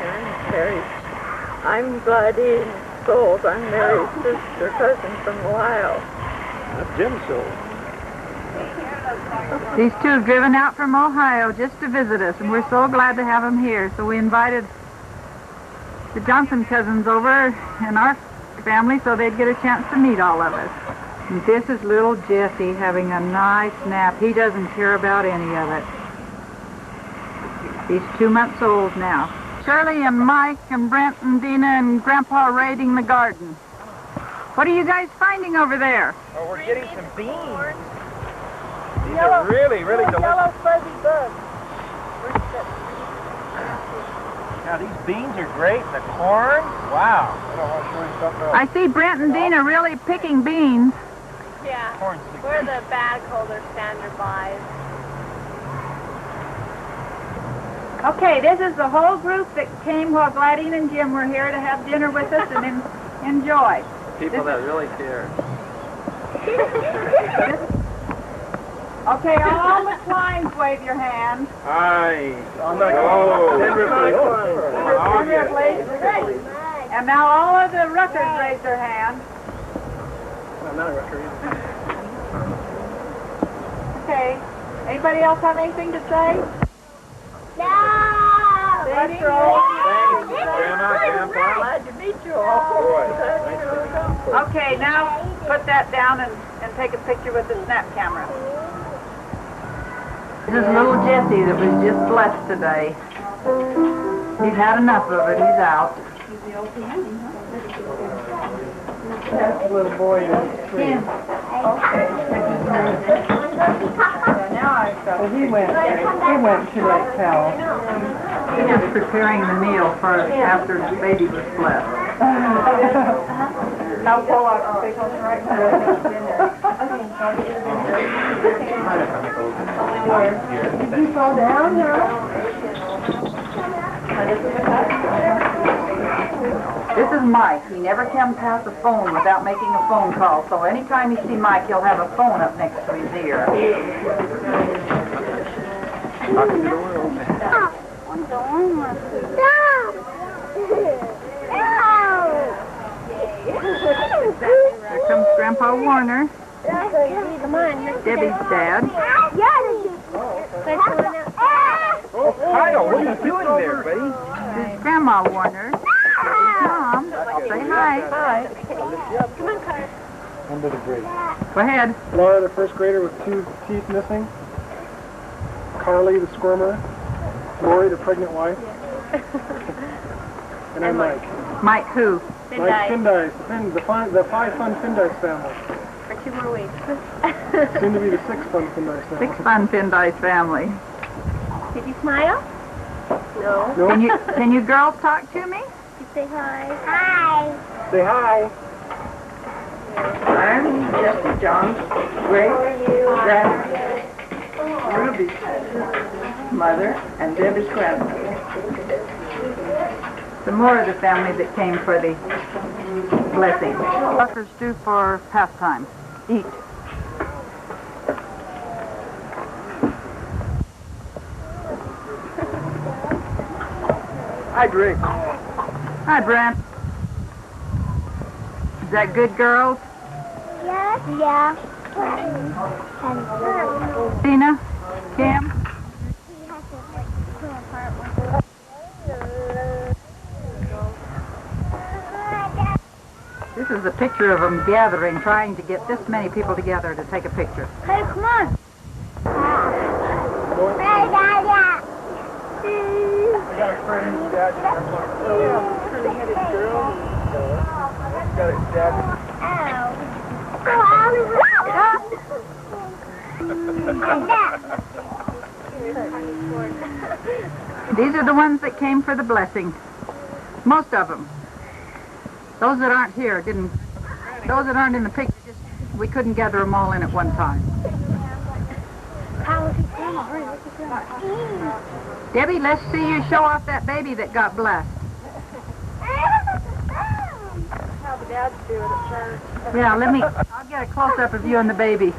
Speaker 9: I'm Buddy Souls. I'm Mary's sister, cousin from Ohio.
Speaker 3: That's Jim Soul.
Speaker 1: These two have driven out from Ohio just to visit us, and we're so glad to have them here. So we invited the Johnson cousins over and our family so they'd get a chance to meet all of us. And this is little Jesse having a nice nap. He doesn't care about any of it. He's 2 months old now. Shirley and Mike and Brent and Dina and Grandpa raiding the garden. What are you guys finding over there?
Speaker 17: Oh, we're getting some beans. These are really, really delicious.
Speaker 11: Yellow fuzzy bugs.
Speaker 17: Now, these beans are great. The corn, wow. I don't want to show you something else.
Speaker 1: I see Brent and Dina really picking beans.
Speaker 13: Yeah.
Speaker 17: Corn's
Speaker 13: We're the bag holder standard buys.
Speaker 1: Okay, this is the whole group that came while Gladys and Jim were here to have dinner with us and enjoy.
Speaker 17: People that really care.
Speaker 1: Okay, all the Kleins wave your hand.
Speaker 17: Hi.
Speaker 1: And now all of the Ruckers raise their hand.
Speaker 14: I'm not a Rucker either.
Speaker 1: Okay. Anybody else have anything to say?
Speaker 15: No!
Speaker 1: Thanks for all.
Speaker 17: Grandma, Grandpa.
Speaker 11: Glad to meet you all.
Speaker 1: Okay, now put that down and take a picture with the snap camera. This is little Jesse that was just blessed today. He's had enough of it. He's out.
Speaker 14: That's the little boy who's 3. Well, he went to Lake Powell.
Speaker 1: He's just preparing the meal for after the baby was blessed.
Speaker 14: Now pull out the big one right now. Did you fall down,
Speaker 1: This is Mike. He never can pass a phone without making a phone call. So anytime you see Mike, he'll have a phone up next to his ear.
Speaker 17: Talking to the world.
Speaker 1: Here comes Grandpa Warner,
Speaker 15: Come on.
Speaker 1: Debbie's dad.
Speaker 17: Oh, Kyle, what are you doing there, buddy?
Speaker 1: This is Grandma Warner. Debbie's mom. Say hi.
Speaker 15: Come on, Carter.
Speaker 14: Under the bridge.
Speaker 1: Go ahead.
Speaker 14: Laura, the first grader with 2 teeth missing. Carly, the squirmer. Lori, the pregnant wife. And I'm Mike.
Speaker 1: Mike who?
Speaker 14: Mike Findice, the 5 Fun Findice family.
Speaker 13: For 2 more weeks.
Speaker 14: Soon to be the 6 Fun Findice family.
Speaker 1: 6 Fun Findice family.
Speaker 13: Did you smile? No.
Speaker 14: No?
Speaker 1: Can you girls talk to me?
Speaker 13: You say hi.
Speaker 15: Hi.
Speaker 14: Say hi.
Speaker 1: I'm Jesse John, great grandmother, Ruby's mother, and Debbie's grandmother. Some more of the family that came for the blessing. Ruckers do for pastime. Eat.
Speaker 14: I drink.
Speaker 1: Hi, Brent. Is that good, girls?
Speaker 15: Yeah.
Speaker 1: Tina? Kim? This is a picture of them gathering, trying to get this many people together to take a picture.
Speaker 15: Hey, come on.
Speaker 14: I got a friend who's dad. Curly-headed girl. Got his dad.
Speaker 1: These are the ones that came for the blessing. Most of them. Those that aren't here didn't. Those that aren't in the picture, we couldn't gather them all in at one time. Debbie, let's see you show off that baby that got blessed.
Speaker 13: How the dads do it at church.
Speaker 1: Yeah, I'll get a close-up of you and the baby.
Speaker 14: You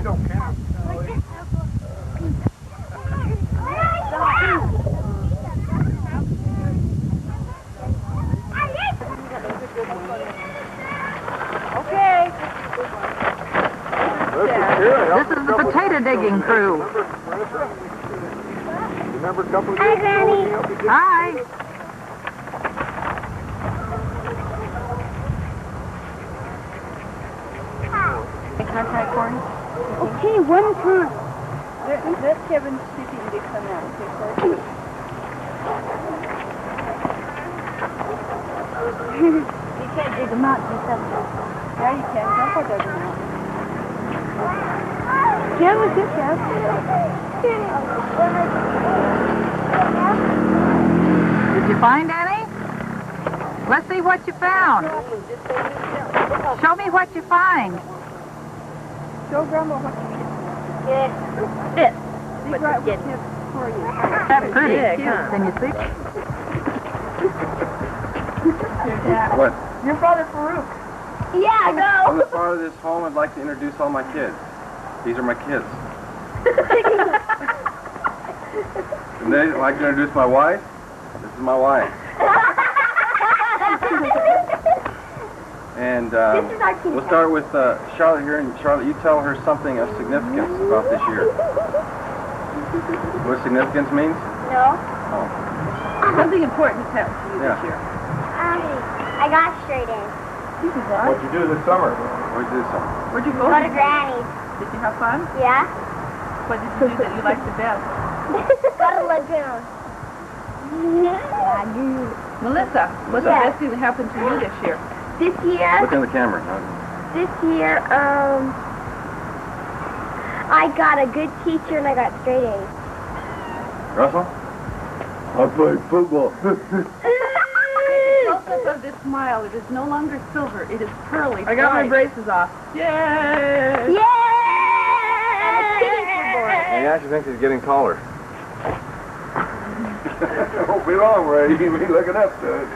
Speaker 14: don't count.
Speaker 13: Okay.
Speaker 1: This is the potato digging crew.
Speaker 14: Remember a couple of
Speaker 15: Hi, Granny.
Speaker 1: Hi.
Speaker 13: Contact corn.
Speaker 15: Okay, one time.
Speaker 13: Let Kevin see if he need to come out and pick her.
Speaker 16: You can't dig them out yourself.
Speaker 13: Yeah, you can. Grandpa does them out.
Speaker 16: Jim was good, Jeff.
Speaker 1: Did you find any? Let's see what you found. Show me what you find.
Speaker 13: Show Grandma what you
Speaker 16: Good.
Speaker 13: get. See right what you for you.
Speaker 1: That's pretty.
Speaker 13: Huh?
Speaker 1: Can you see?
Speaker 3: What?
Speaker 13: Your brother Farouk.
Speaker 15: Yeah,
Speaker 3: I'm
Speaker 15: go.
Speaker 3: the father of this home. I'd like to introduce all my kids. These are my kids. And then I'd like to introduce my wife. This is my wife. And we'll start with Charlotte here. And Charlotte, you tell her something of significance about this year. What significance means?
Speaker 15: No.
Speaker 3: Oh.
Speaker 13: Something important has happened to you
Speaker 3: Yeah.
Speaker 13: this year.
Speaker 15: I got straight A's.
Speaker 3: What'd you do this summer? What'd you do this summer?
Speaker 13: Where'd you go?
Speaker 15: Go to Granny's.
Speaker 13: Did you have fun?
Speaker 15: Yeah.
Speaker 13: What did you do that you liked the best?
Speaker 15: Go to Lagoon.
Speaker 13: Melissa, what's the
Speaker 15: Yeah.
Speaker 13: best thing that happened to you this year?
Speaker 15: This year,
Speaker 3: Look in the camera.
Speaker 15: I got a good teacher and I got straight A's.
Speaker 3: Russell?
Speaker 8: I played football.
Speaker 13: The close-up of this smile, it is no longer silver, it is pearly. I got my braces off. Yay!
Speaker 15: Yay!
Speaker 3: He actually thinks he's getting taller. Won't be long, Ray. You'll be looking up to it.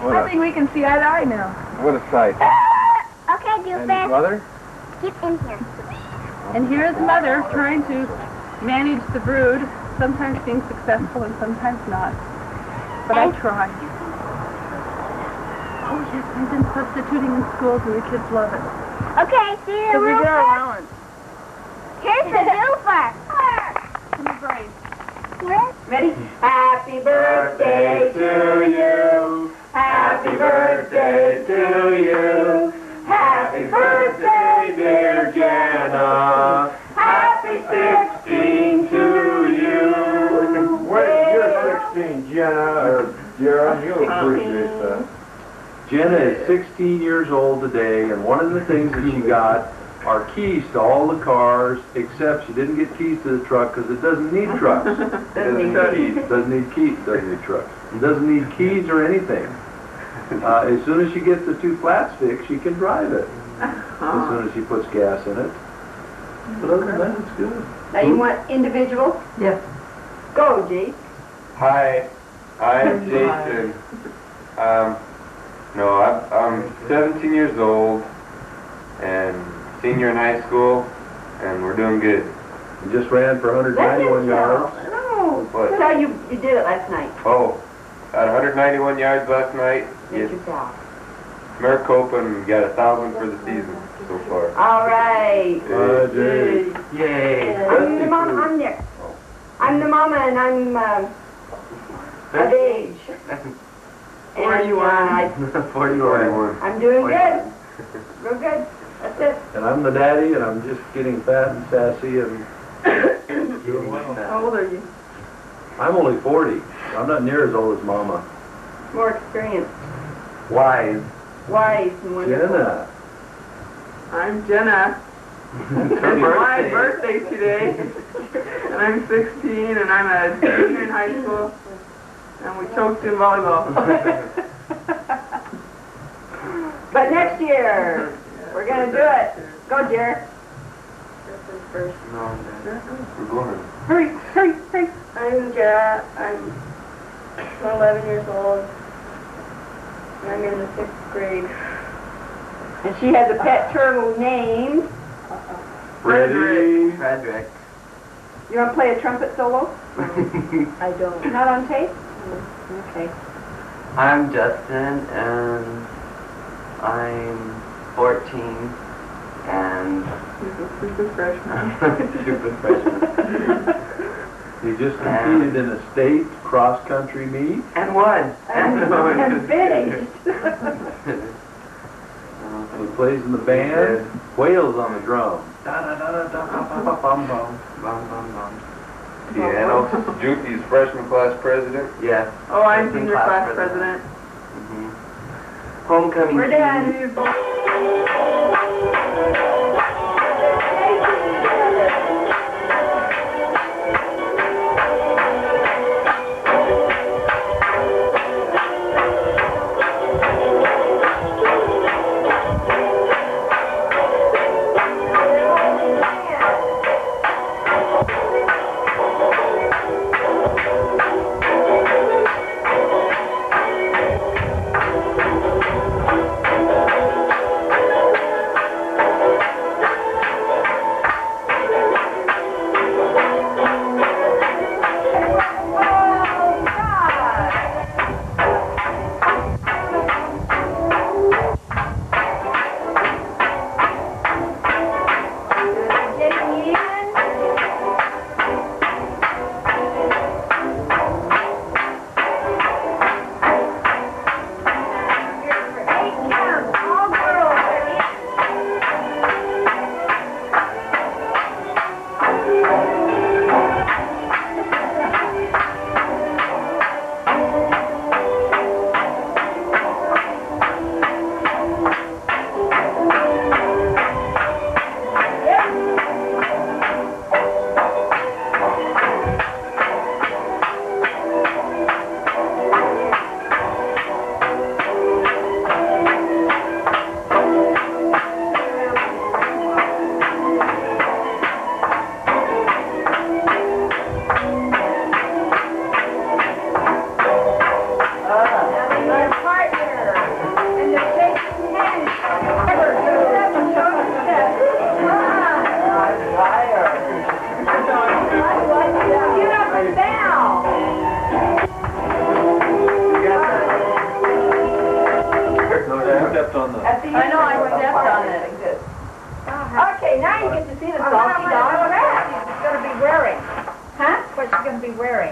Speaker 13: I think we can see eye to eye now.
Speaker 3: What a sight.
Speaker 15: Okay, do
Speaker 3: And
Speaker 15: fast.
Speaker 3: mother?
Speaker 15: Keep in here.
Speaker 13: And here is Mother trying to manage the brood, sometimes being successful and sometimes not. But I try. Oh yes, I've been substituting in schools and the kids love it.
Speaker 15: Okay, see the
Speaker 13: Because we get our
Speaker 15: roofer?
Speaker 13: allowance.
Speaker 15: Here's the roofer.
Speaker 13: Come on, Brian.
Speaker 6: Ready? Happy birthday to you. Happy birthday to you. Happy birthday, dear Jenna. Happy 16 to you.
Speaker 8: Wait, you're 16, Jenna. Jaron, you'll appreciate that.
Speaker 20: Jenna is 16 years old today, and one of the things that she got are keys to all the cars, except she didn't get keys to the truck because it doesn't need trucks. Doesn't need keys. Doesn't need keys. Doesn't need trucks. It doesn't need keys or anything. As soon as she gets the two flats fixed, she can drive it. As soon as she puts gas in it. But other than that, it's good.
Speaker 6: Now you want individual?
Speaker 13: Yes.
Speaker 6: Go, G.
Speaker 21: Hi, I'm Jason. I'm 17 years old and senior in high school, and we're doing good.
Speaker 20: You just ran for 191 yards.
Speaker 6: No.
Speaker 21: What?
Speaker 6: That's how you did it last night.
Speaker 21: Oh, at 191 yards last night.
Speaker 6: Good
Speaker 21: Yes,
Speaker 6: job.
Speaker 21: Maricopa and got 1,000 for the season so far.
Speaker 6: All right.
Speaker 20: Jay.
Speaker 21: Yay!
Speaker 6: I'm the mom. I'm there. I'm the mama, and I'm of age.
Speaker 21: 41. 41.
Speaker 6: I'm doing good. Real good. That's it.
Speaker 20: And I'm the daddy, and I'm just getting fat and sassy and doing well.
Speaker 6: How old are you?
Speaker 20: I'm only 40. I'm not near as old as Mama.
Speaker 6: More experienced.
Speaker 20: Wise.
Speaker 6: Wise and wonderful.
Speaker 20: Jenna.
Speaker 13: I'm Jenna. It's my birthday today. And I'm 16 and I'm a senior in high school. And we choked in volleyball.
Speaker 6: But next year, we're going to do it. Go, Jer.
Speaker 21: No, we're going.
Speaker 6: Hurry, hurry, hurry.
Speaker 13: I'm Jara. I'm 11 years old. And I'm in the 6th grade.
Speaker 6: And she has a pet turtle named
Speaker 20: Ready?
Speaker 21: Frederick.
Speaker 6: You want to play a trumpet solo?
Speaker 13: I don't.
Speaker 6: Not on tape? Okay.
Speaker 22: I'm Justin, and I'm 14, and
Speaker 13: Super freshman.
Speaker 22: super freshman.
Speaker 20: You just competed in a state cross-country meet?
Speaker 22: And won.
Speaker 6: And finished.
Speaker 20: He plays in the band, Whales on the drum. Da da da da da bum bum bum bum bum bum.
Speaker 21: Piano. He's freshman class president.
Speaker 22: Yeah.
Speaker 13: Oh, I'm senior class president.
Speaker 22: Homecoming.
Speaker 13: We're dad.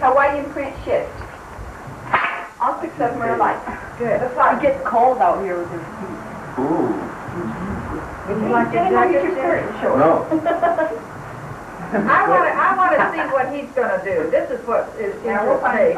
Speaker 6: Hawaiian print shift. I'll fix up where I like. Good. It gets cold out here with this heat.
Speaker 21: Ooh.
Speaker 6: Would you like to get your skirt short?
Speaker 21: No.
Speaker 11: I want to see what he's going to do. This is what is interesting.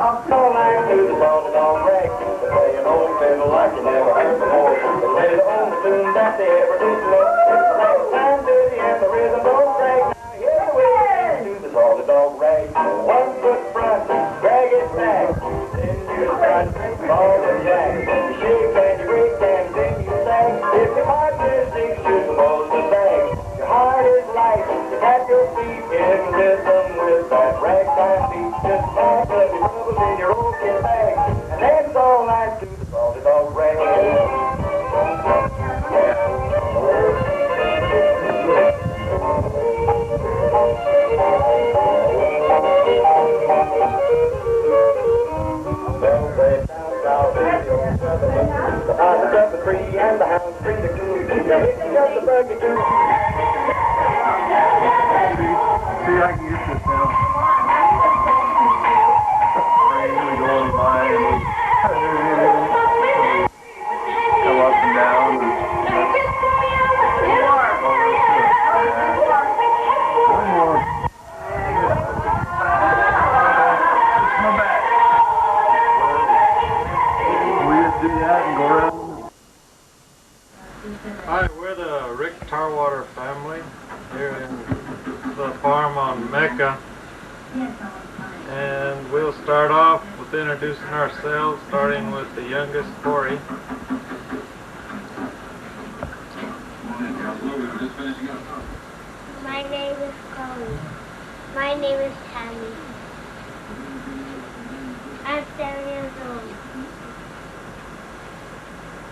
Speaker 4: Hi, we're the Rick Tarwater family here in the farm on Mecca. And we'll start off with introducing ourselves, starting with the youngest, Corey.
Speaker 15: My name is Chloe. My name is Tammy. I'm 7 years old.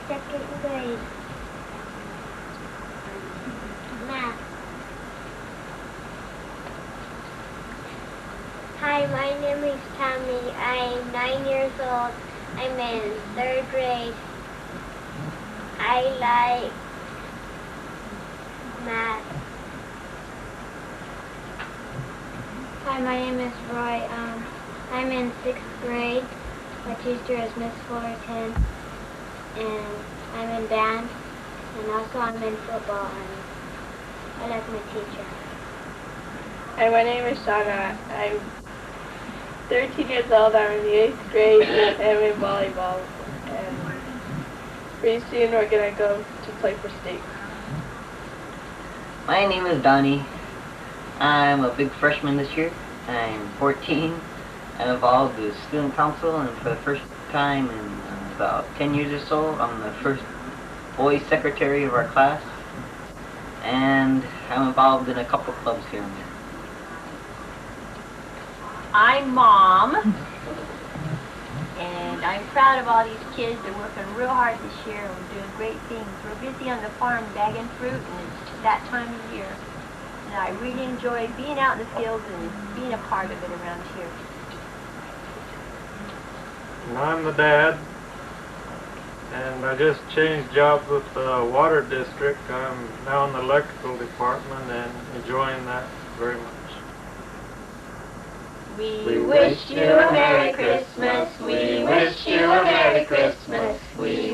Speaker 15: Second grade. Math. Hi, my name is Tammy. I'm 9 years old. I'm in 3rd grade. I like math.
Speaker 5: Hi, my name is Roy. I'm in 6th grade. My teacher is Miss Fullerton, and I'm in band, and also I'm in football, and I like my teacher.
Speaker 23: Hi, my name is Saga. I'm
Speaker 2: 13 years old. I'm in the 8th grade and I'm in volleyball. And pretty soon we're going to go to play for state.
Speaker 10: My name is Donnie. I'm a big freshman this year. I'm 14. I'm involved with the student council, and for the first time in about 10 years or so, I'm the first boys secretary of our class. And I'm involved in a couple clubs here and there.
Speaker 23: I'm Mom, and I'm proud of all these kids. They're working real hard this year, and we're doing great things. We're busy on the farm bagging fruit, and it's that time of year. And I really enjoy being out in the fields and being a part of it around here.
Speaker 4: And I'm the dad, and I just changed jobs with the water district. I'm now in the electrical department and enjoying that very much.
Speaker 23: We wish you a Merry Christmas. We wish you a Merry Christmas. We